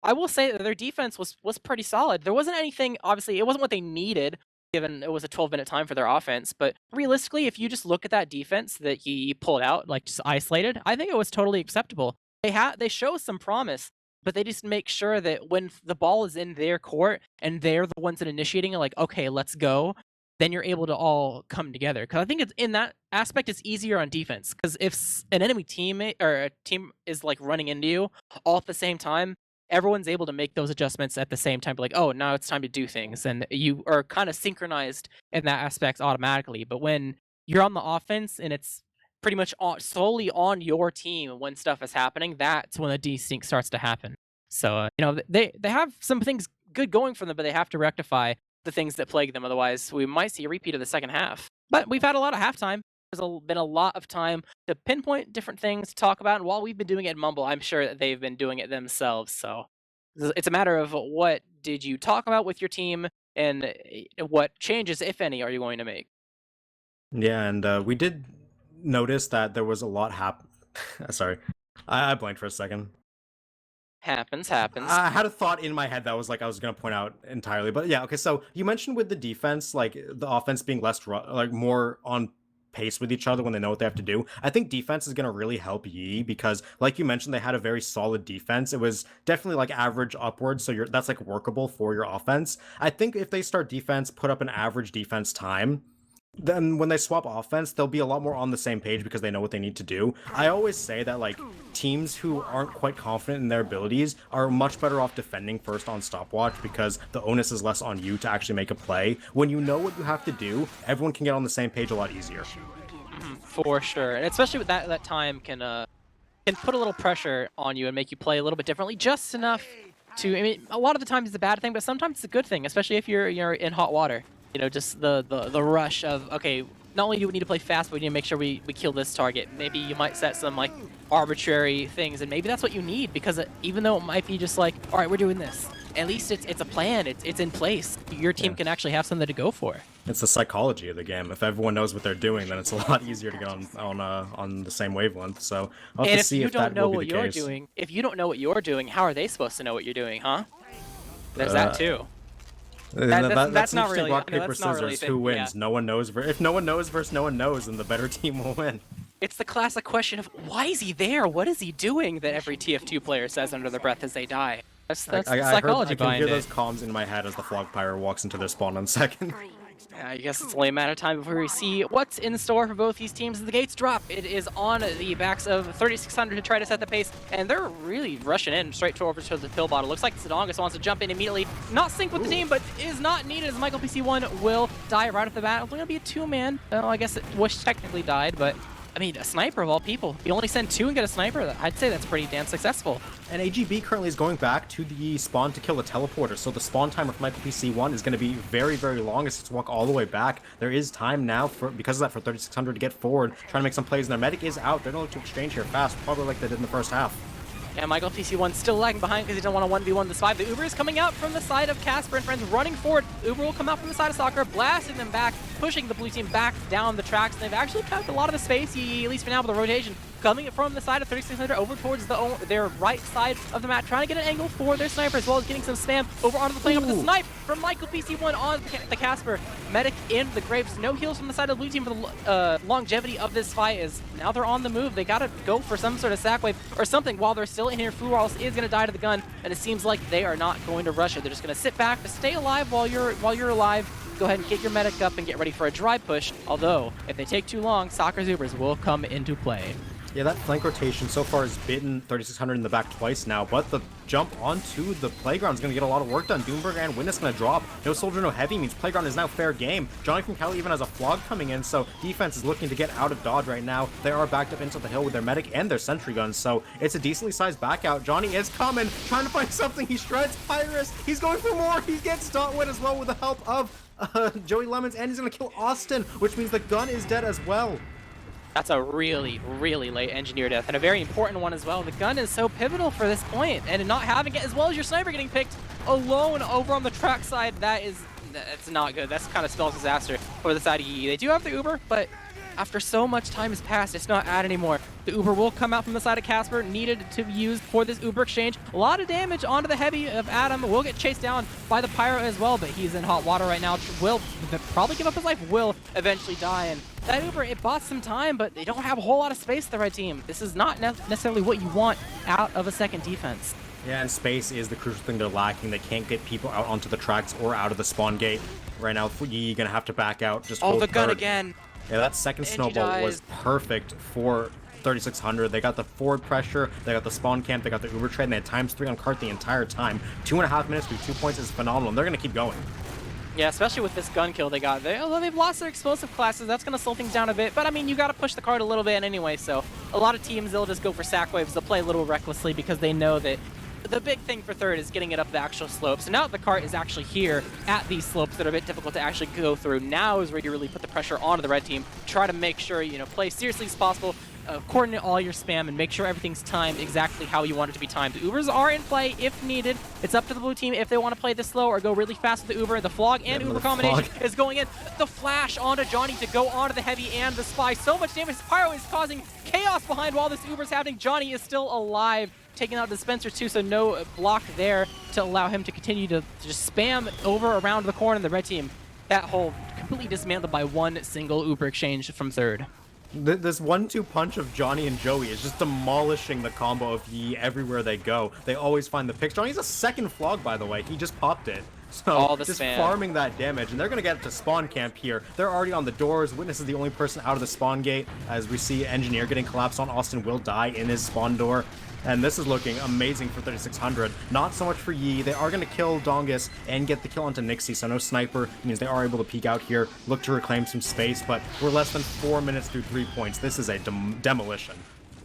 B: I will say that their defense was pretty solid. There wasn't anything, obviously, it wasn't what they needed, given it was a 12-minute time for their offense. But realistically, if you just look at that defense that he pulled out, like just isolated, I think it was totally acceptable. They show some promise, but they just make sure that when the ball is in their court and they're the ones that initiating it, like, okay, let's go, then you're able to all come together. Because I think it's in that aspect, it's easier on defense. Because if an enemy teammate or a team is like running into you all at the same time, everyone's able to make those adjustments at the same time. Like, oh, now it's time to do things. And you are kind of synchronized in that aspect automatically. But when you're on the offense and it's pretty much solely on your team when stuff is happening, that's when the desync starts to happen. So, they have some things good going for them, but they have to rectify the things that plague them. Otherwise, we might see a repeat of the second half. But we've had a lot of halftime. There's been a lot of time to pinpoint different things to talk about. And while we've been doing it in Mumble, I'm sure that they've been doing it themselves. So it's a matter of what did you talk about with your team and what changes, if any, are you going to make?
A: Yeah, and we did notice that there was a lot Sorry, I blanked for a second.
B: Happens.
A: I had a thought in my head that was like I was gonna point out entirely, but yeah, okay. So you mentioned with the defense, like the offense being less like more on pace with each other when they know what they have to do. I think defense is going to really help Yee because, like you mentioned, they had a very solid defense. It was definitely like average upwards, so that's like workable for your offense. I think if they start defense, put up an average defense time, then when they swap offense, they'll be a lot more on the same page because they know what they need to do. I always say that like teams who aren't quite confident in their abilities are much better off defending first on stopwatch because the onus is less on you to actually make a play. When you know what you have to do, everyone can get on the same page a lot easier.
B: For sure, and especially with that time can put a little pressure on you and make you play a little bit differently, just enough to. I mean, a lot of the times it's a bad thing, but sometimes it's a good thing, especially if you're in hot water. You know, just the rush of, okay, not only do we need to play fast, but we need to make sure we kill this target. Maybe you might set some like arbitrary things, and maybe that's what you need, because even though it might be just like, all right, we're doing this, at least it's a plan, it's in place. Your team can actually have something to go for.
A: It's the psychology of the game. If everyone knows what they're doing, then it's a lot easier to get on the same wavelength. So I'll have to see if that will be the case.
B: If you don't know what you're doing, how are they supposed to know what you're doing, huh? There's that too.
A: That's
B: not really
A: rock, paper, scissors. Who wins? Yeah. No one knows. If no one knows versus no one knows, then the better team will win.
B: It's the classic question of, why is he there? What is he doing? That every TF2 player says under their breath as they die. That's psychology behind it.
A: I can hear those comms in my head as the Flog Pyro walks into their spawn on second.
B: I guess it's only a matter of time before we see what's in store for both these teams as the gates drop. It is on the backs of 3600 to try to set the pace, and they're really rushing in straight over to the pill bottle. Looks like Sadongus wants to jump in immediately. Not sync with the team, but is not needed as Michael PC1 will die right off the bat. It's going to be a two-man. Well, I guess it was technically died, but I mean, a sniper of all people. You only send two and get a sniper. I'd say that's pretty damn successful.
A: And AGB currently is going back to the spawn to kill the teleporter, so the spawn time with Michael PC1 is going to be very, very long. It's to walk all the way back. There is time now, because of that, for 3600 to get forward, trying to make some plays, and their medic is out. They're going to look to exchange here fast, probably like they did in the first half.
B: Yeah, Michael PC1 still lagging behind because he doesn't want to 1v1 the Spy. The Uber is coming out from the side of Casper and friends running forward. Uber will come out from the side of Soccer, blasting them back, pushing the blue team back down the tracks. And they've actually kept a lot of the space, at least for now, with the rotation. Coming from the side of 3600 over towards their right side of the map, trying to get an angle for their sniper, as well as getting some spam over onto the plane. Up with the snipe from Michael PC1 on the Casper. Medic in the Grapes. No heals from the side of the blue team for the longevity of this fight. Is now they're on the move. They gotta go for some sort of sack wave or something while they're still in here. Furos is gonna die to the gun, and it seems like they are not going to rush it. They're just gonna sit back to stay alive while you're alive. Go ahead and get your medic up and get ready for a dry push. Although, if they take too long, Soccer's Ubers will come into play.
A: Yeah, that flank rotation so far has bitten 3600 in the back twice now, but the jump onto the playground is going to get a lot of work done. Doomberg and Witness going to drop. No soldier, no heavy means playground is now fair game. Johnny from Cali even has a Flog coming in, so defense is looking to get out of dodge right now. They are backed up into the hill with their medic and their sentry guns, so it's a decently sized back out. Johnny is coming, trying to find something. He shreds Pyrus. He's going for more. He gets Dotwit as well with the help of Joey Lemons, and he's going to kill Austin, which means the gun is dead as well.
B: That's a really, really late engineer death, and a very important one as well. The gun is so pivotal for this point, and not having it, as well as your sniper getting picked alone over on the track side, that's not good. That's kind of spells disaster for the side of Yeye. They do have the Uber, but after so much time has passed, it's not at anymore. The Uber will come out from the side of Casper, needed to be used for this Uber exchange. A lot of damage onto the heavy of Adam. Will get chased down by the Pyro as well, but he's in hot water right now. Will probably give up his life, will eventually die. And that Uber, it bought some time, but they don't have a whole lot of space, the red team. This is not necessarily what you want out of a second defense.
A: Yeah, and space is the crucial thing they're lacking. They can't get people out onto the tracks or out of the spawn gate. Right now, Yeye gonna have to back out. Just hold
B: the gun
A: third.
B: Again.
A: Yeah, that second snowball was perfect for 3600. They got the forward pressure, they got the spawn camp, they got the Uber trade, and they had ×3 on cart the entire time. 2.5 minutes with 2 points is phenomenal, and they're going to keep going.
B: Yeah, especially with this gun kill they got. Although they've lost their explosive classes, that's going to slow things down a bit. But, I mean, you got to push the cart a little bit anyway, so a lot of teams, they'll just go for sack waves. They'll play a little recklessly because they know that the big thing for third is getting it up the actual slope. So now that the cart is actually here at these slopes that are a bit difficult to actually go through, now is where you really put the pressure onto the red team. Try to make sure, play seriously as possible, coordinate all your spam, and make sure everything's timed exactly how you want it to be timed. The Ubers are in play if needed. It's up to the blue team if they want to play this slow or go really fast with the Uber. The Flog and Uber combination is going in. The flash onto Johnny to go onto the heavy and the Spy. So much damage. Pyro is causing chaos behind while this Uber's happening. Johnny is still alive, taking out Dispenser too, so no block there to allow him to continue to just spam over around the corner of the red team. That whole completely dismantled by one single Uber exchange from third.
A: This 1-2 punch of Johnny and Joey is just demolishing the combo of Yeye everywhere they go. They always find the picks. Johnny's a second flog, by the way. He just popped it. So
B: All the
A: just
B: spam.
A: farming that damage, and they're gonna get to spawn camp here. They're already on the doors. Witness is the only person out of the spawn gate, as we see Engineer getting collapsed on. Austin will die in his spawn door. And this is looking amazing for 3600. Not so much for Yeye. They are going to kill Dongus and get the kill onto Nixie, so no sniper. It means they are able to peek out here, look to reclaim some space, but we're less than 4 minutes through 3 points. This is a demolition.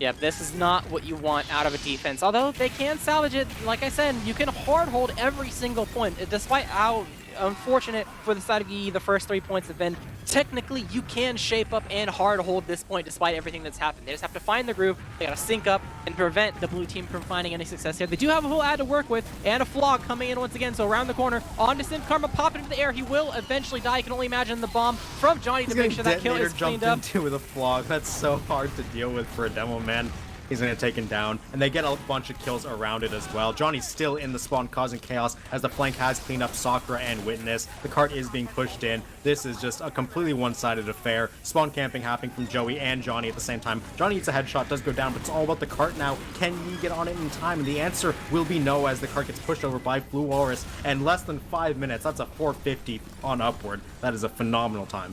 B: Yep, this is not what you want out of a defense. Although they can salvage it, like I said, you can hard hold every single point. Despite how unfortunate for the side of Yeye the first 3 points have been, technically you can shape up and hard hold this point despite everything that's happened. They just have to find the groove, they gotta sync up and prevent the blue team from finding any success here. They do have a whole ad to work with and a flog coming in once again, so around the corner, on to Sim Karma, pop into the air. He will eventually die. You can only imagine the bomb from Johnny to make sure that kill is cleaned up.
A: Into with a flog. That's so hard to deal with for a demo man. He's going to take him down, and they get a bunch of kills around it as well. Johnny's still in the spawn causing chaos as the flank has cleaned up Sakura and Witness. The cart is being pushed in. This is just a completely one-sided affair. Spawn camping happening from Joey and Johnny at the same time. Johnny eats a headshot, does go down, but it's all about the cart now. Can he get on it in time? And the answer will be no, as the cart gets pushed over by Blue Walrus. And less than 5 minutes, that's a 450 on upward. That is a phenomenal time.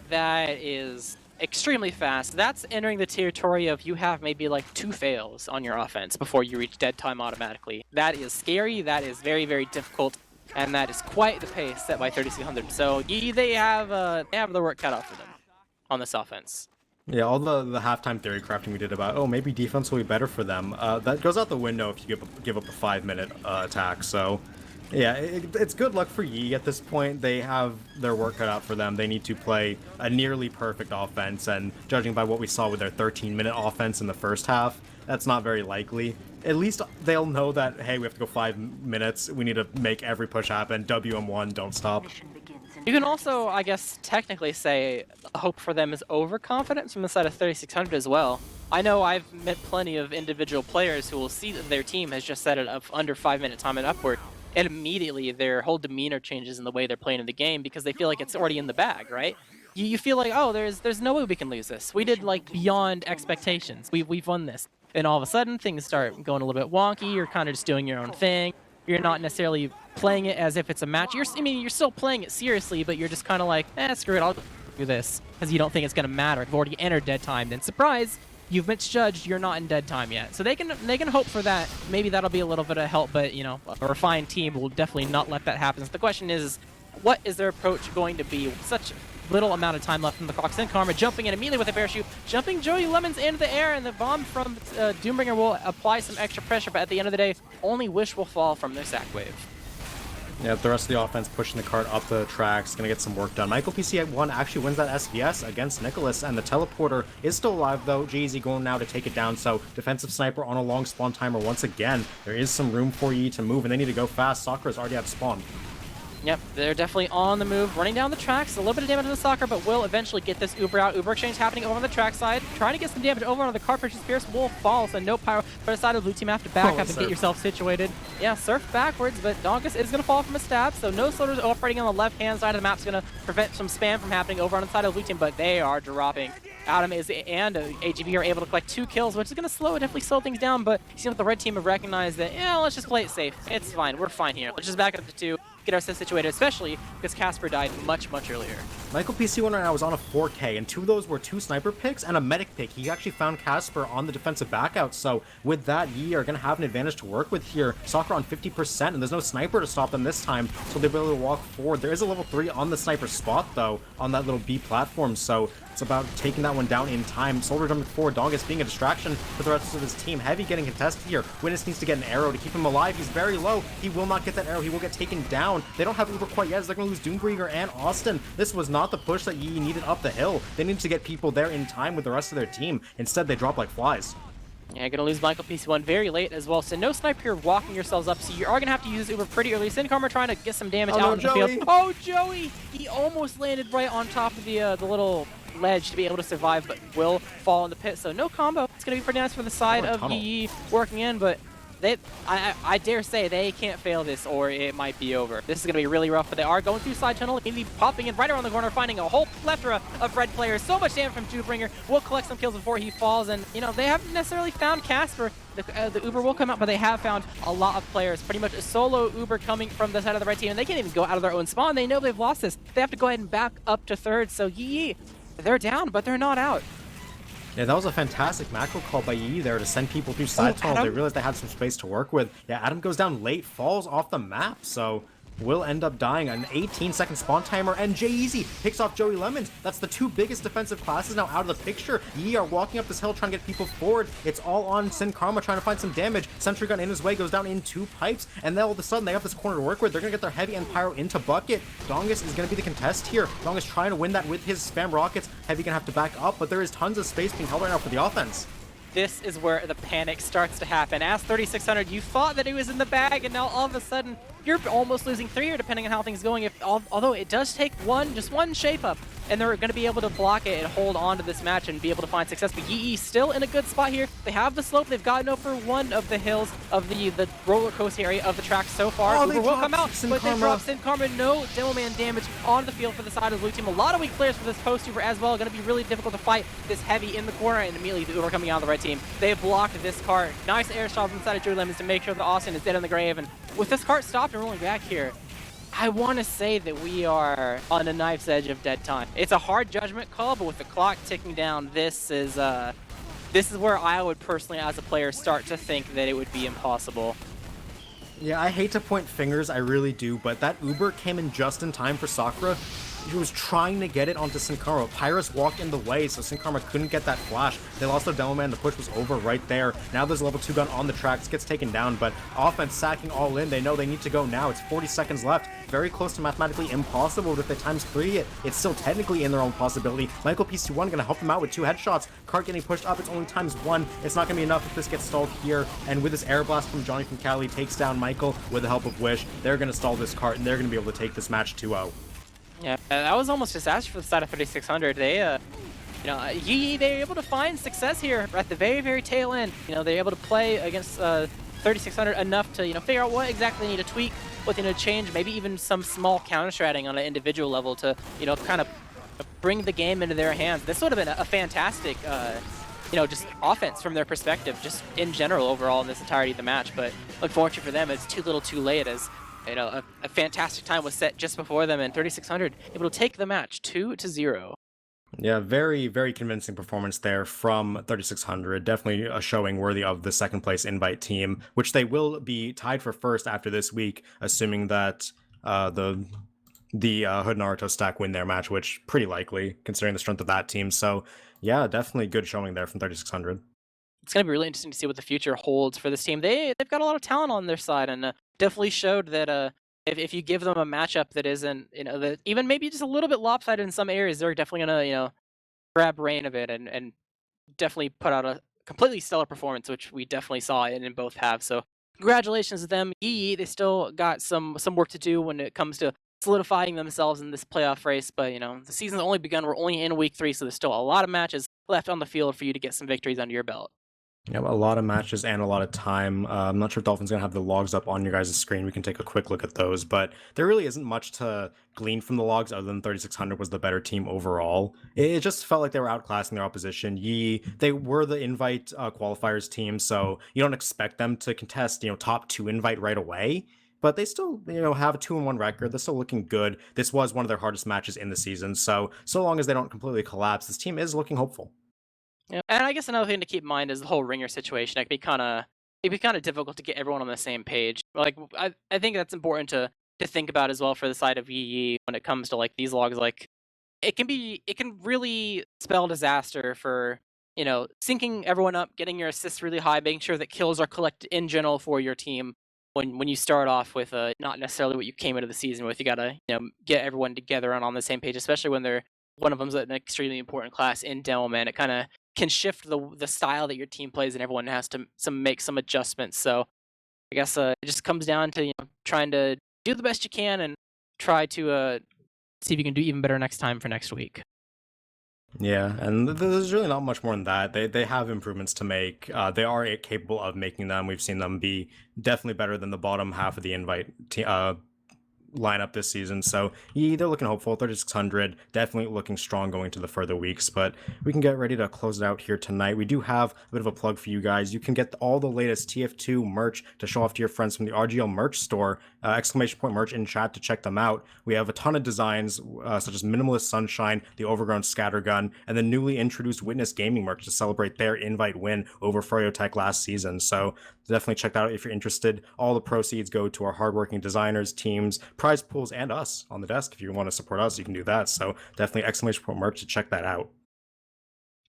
B: That is extremely fast. That's entering the territory of you have maybe like 2 fails on your offense before you reach dead time automatically. That is scary, that is very, very difficult, and that is quite the pace set by 3600. So they have the work cut out for them on this offense.
A: Yeah, all the halftime theory crafting we did about, oh, maybe defense will be better for them, that goes out the window if you give up a 5-minute attack, so yeah, it's good luck for Yeye at this point. They have their work cut out for them. They need to play a nearly perfect offense, and judging by what we saw with their 13-minute offense in the first half, that's not very likely. At least they'll know that, hey, we have to go 5 minutes. We need to make every push happen. WM1, don't stop.
B: You can also, I guess, technically say hope for them is overconfidence from the side of 3600 as well. I know I've met plenty of individual players who will see that their team has just set it up under 5-minute time and upward, and immediately their whole demeanor changes in the way they're playing in the game because they feel like it's already in the bag, right? You feel like, oh, there's no way we can lose this. We did like beyond expectations. We've won this. And all of a sudden things start going a little bit wonky. You're kind of just doing your own thing. You're not necessarily playing it as if it's a match. You're still playing it seriously, but you're just kind of like, screw it, I'll do this because you don't think it's gonna matter. You've already entered dead time. Then surprise, you've misjudged. You're not in dead time yet. So they can hope for that. Maybe that'll be a little bit of help, but you know, a refined team will definitely not let that happen. So the question is, what is their approach going to be with such little amount of time left from the clock? Sin Karma jumping in immediately with a parachute, jumping Joey Lemons into the air, and the bomb from Doombringer will apply some extra pressure, but at the end of the day, only Wish will fall from their sack wave.
A: Yeah, the rest of the offense pushing the cart up the tracks, gonna get some work done. Michael PC1 actually wins that SVS against Nicholas, and the teleporter is still alive though. Jay-Z going now to take it down, so defensive sniper on a long spawn timer once again. There is some room for Yeye to move, and they need to go fast. Sakura's already at spawn.
B: Yep, they're definitely on the move, running down the tracks. A little bit of damage to the soccer, but will eventually get this Uber out. Uber exchange happening over on the track side. Trying to get some damage over on the cartridge. Pierce will fall, so no power. But aside of the blue team have to back up and get yourself situated. Yeah, surf backwards, but Donkus is going to fall from a stab, so no soldiers operating on the left-hand side of the map is going to prevent some spam from happening over on the side of the blue team, but they are dropping. Adam and AGB are able to collect 2 kills, which is going to definitely slow things down, but you see what the red team have recognized that, yeah, let's just play it safe. It's fine. We're fine here. Let's just back up to 2. Get ourselves situated, especially because Casper died much earlier.
A: Michael PC1 right now is on a 4K, and 2 of those were 2 sniper picks and a medic pick. He actually found Casper on the defensive backout, so with that, Yeye are going to have an advantage to work with here. Soccer on 50%, and there's no sniper to stop them this time, so they'll be able to walk forward. There is a level 3 on the sniper spot, though, on that little B platform, so it's about taking that one down in time. Soldier jumping forward, Dongus being a distraction for the rest of his team. Heavy getting contested here. Witness needs to get an arrow to keep him alive. He's very low. He will not get that arrow. He will get taken down. They don't have Uber quite yet, as they're going to lose Doombringer and Austin. This was not the push that Yeye needed up the hill. They needed to get people there in time with the rest of their team. Instead, they drop like flies.
B: Yeah, gonna lose Michael PC1 very late as well, so no sniper here walking yourselves up, so you are gonna have to use Uber pretty early. Sin Karma trying to get some damage out in the field. Oh, Joey! He almost landed right on top of the little ledge to be able to survive, but will fall in the pit, so no combo. It's gonna be pretty nice for the side of Yeye working in, but I dare say they can't fail this or it might be over. This is going to be really rough, but they are going through side tunnel, maybe popping in right around the corner, finding a whole plethora of red players. So much damage from Twobringer. Will collect some kills before he falls, and you know, they haven't necessarily found Casper. The Uber will come out, but they have found a lot of players. Pretty much a solo Uber coming from the side of the red team, and they can't even go out of their own spawn. They know they've lost this. They have to go ahead and back up to third, so Yeye, they're down, but they're not out.
A: Yeah, that was a fantastic macro call by Yeye there to send people through side tunnel. They realized they had some space to work with. Yeah, Adam goes down late, falls off the map, so will end up dying. An 18-second spawn timer, and J-Eazy picks off Joey Lemons. That's the two biggest defensive classes now out of the picture. Yeye are walking up this hill trying to get people forward. It's all on Sin Karma trying to find some damage. Sentry gun in his way goes down in 2 pipes, and then all of a sudden they have this corner to work with. They're going to get their heavy and pyro into bucket. Dongus is going to be the contest here. Dongus trying to win that with his spam rockets. Heavy going to have to back up, but there is tons of space being held right now for the offense.
B: This is where the panic starts to happen. As 3600, you thought that it was in the bag, and now all of a sudden, you're almost losing 3 here, depending on how things are going. Although it does take just one shape up, and they're going to be able to block it and hold on to this match and be able to find success. But Yeye still in a good spot here. They have the slope. They've gotten over one of the hills of the roller coaster area of the track so far.
A: Oh,
B: Uber will come out,
A: Sin
B: but
A: Karma.
B: they drop Sin Karma. No demo man damage on the field for the side of the blue team. A lot of weak players for this post Uber as well. Going to be really difficult to fight this heavy in the corner, and immediately the Uber coming out of the red team. They have blocked this cart. Nice air shot inside of Joey Lemons to make sure that Austin is dead in the grave. And with this cart stopped and rolling back here, I want to say that we are on the knife's edge of dead time. It's a hard judgment call, but with the clock ticking down, this is where I would personally, as a player, start to think that it would be impossible.
A: Yeah, I hate to point fingers, I really do, but that Uber came in just in time for Sakura. He was trying to get it onto Sin Karma. Pyrus walked in the way, so Sin Karma couldn't get that flash. They lost their demo man, the push was over right there. Now there's a level 2 gun on the tracks, gets taken down, but offense sacking all in. They know they need to go now. It's 40 seconds left. Very close to mathematically impossible, but if they times 3 it, it's still technically in their own possibility. Michael PC1 gonna help them out with 2 headshots. Cart getting pushed up, it's only times 1. It's not gonna be enough if this gets stalled here, and with this air blast from Johnny from Cali, takes down Michael with the help of Wish. They're gonna stall this cart, and they're gonna be able to take this match 2-0.
B: Yeah, that was almost disaster for the side of 3600. They, you know, Yeye, they're able to find success here at the very, very tail end. You know, they're able to play against 3600 enough to, you know, figure out what exactly they need to tweak, what they need to change, maybe even some small counter-stratting on an individual level to, you know, kind of bring the game into their hands. This would have been a fantastic, you know, just offense from their perspective, just in general overall in this entirety of the match. But unfortunately for them, it's too little too late as, you know, a fantastic time was set just before them, and 3600 able to take the match 2-0.
A: Yeah, very, very convincing performance there from 3600. Definitely a showing worthy of the second place invite team, which they will be tied for first after this week, assuming that the Hood Naruto stack win their match, which pretty likely considering the strength of that team. So yeah, definitely good showing there from 3600.
B: It's going to be really interesting to see what the future holds for this team. They've got a lot of talent on their side, and definitely showed that if you give them a matchup that isn't, you know, that even maybe just a little bit lopsided in some areas, they're definitely going to, you know, grab reign of it and definitely put out a completely stellar performance, which we definitely saw in both halves. So congratulations to them. Yeye, they still got some work to do when it comes to solidifying themselves in this playoff race, but you know, the season's only begun. We're only in week 3, so there's still a lot of matches left on the field for you to get some victories under your belt.
A: Yeah, a lot of matches and a lot of time. I'm not sure if Dolphin's going to have the logs up on your guys' screen. We can take a quick look at those, but there really isn't much to glean from the logs other than 3600 was the better team overall. It just felt like they were outclassing their opposition. They were the invite qualifiers team, so you don't expect them to contest, you know, top 2 invite right away. But they still, you know, have a 2-1 record. They're still looking good. This was one of their hardest matches in the season, so long as they don't completely collapse, this team is looking hopeful.
B: Yeah, and I guess another thing to keep in mind is the whole ringer situation. It'd be kind of difficult to get everyone on the same page. Like I think that's important to think about as well for the side of Yeye when it comes to like these logs. Like it can really spell disaster for, you know, syncing everyone up, getting your assists really high, making sure that kills are collected in general for your team. When you start off with not necessarily what you came into the season with, you gotta, you know, get everyone together and on the same page, especially when one of them's an extremely important class in Demo Man. It kind of can shift the style that your team plays, and everyone has to make some adjustments. So I guess it just comes down to, you know, trying to do the best you can and try to see if you can do even better next time for next week.
A: Yeah, and there's really not much more than that. They have improvements to make. They are capable of making them. We've seen them be definitely better than the bottom half of the lineup this season. So yeah, they're looking hopeful. 3,600, definitely looking strong going to the further weeks. But we can get ready to close it out here tonight. We do have a bit of a plug for you guys. You can get all the latest TF2 merch to show off to your friends from the RGL merch store. Exclamation point merch in chat to check them out. We have a ton of designs such as Minimalist Sunshine, the Overgrown Scattergun, and the newly introduced Witness Gaming merch to celebrate their invite win over Froyotech last season. So definitely check that out if you're interested. All the proceeds go to our hardworking designers, teams, prize pools, and us on the desk. If you want to support us, you can do that. So definitely exclamation point merch to check that out.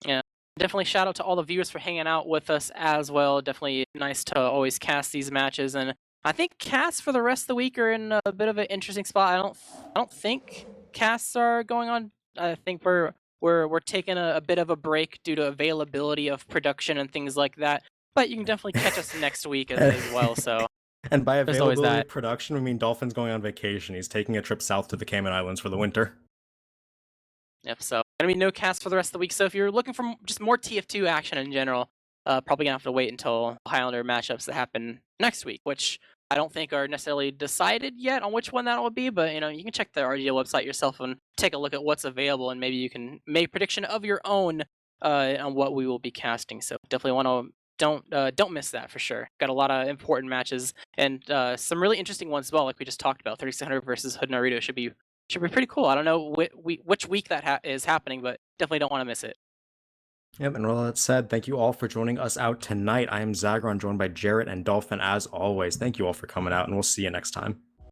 B: Yeah, definitely shout out to all the viewers for hanging out with us as well. Definitely nice to always cast these matches, and I think casts for the rest of the week are in a bit of an interesting spot. I don't think casts are going on. I think we're taking a bit of a break due to availability of production and things like that. But you can definitely catch us next week as well. So
A: And by
B: there's always
A: availability
B: that.
A: of production, we mean Dolphin's going on vacation. He's taking a trip south to the Cayman Islands for the winter.
B: Yep. So gonna be no cast for the rest of the week. So if you're looking for just more TF2 action in general, probably gonna have to wait until Highlander matchups that happen next week, which I don't think are necessarily decided yet on which one that will be. But you can check the RGL website yourself and take a look at what's available, and maybe you can make prediction of your own on what we will be casting. So definitely want to don't miss that for sure. Got a lot of important matches and some really interesting ones as well, like we just talked about. 3600 versus Hood Naruto should be pretty cool. I don't know which week that is happening, but definitely don't want to miss it.
A: Yep, and with all that said, thank you all for joining us out tonight. I am Zagron, joined by Jarrett and Dolphin as always. Thank you all for coming out, and we'll see you next time.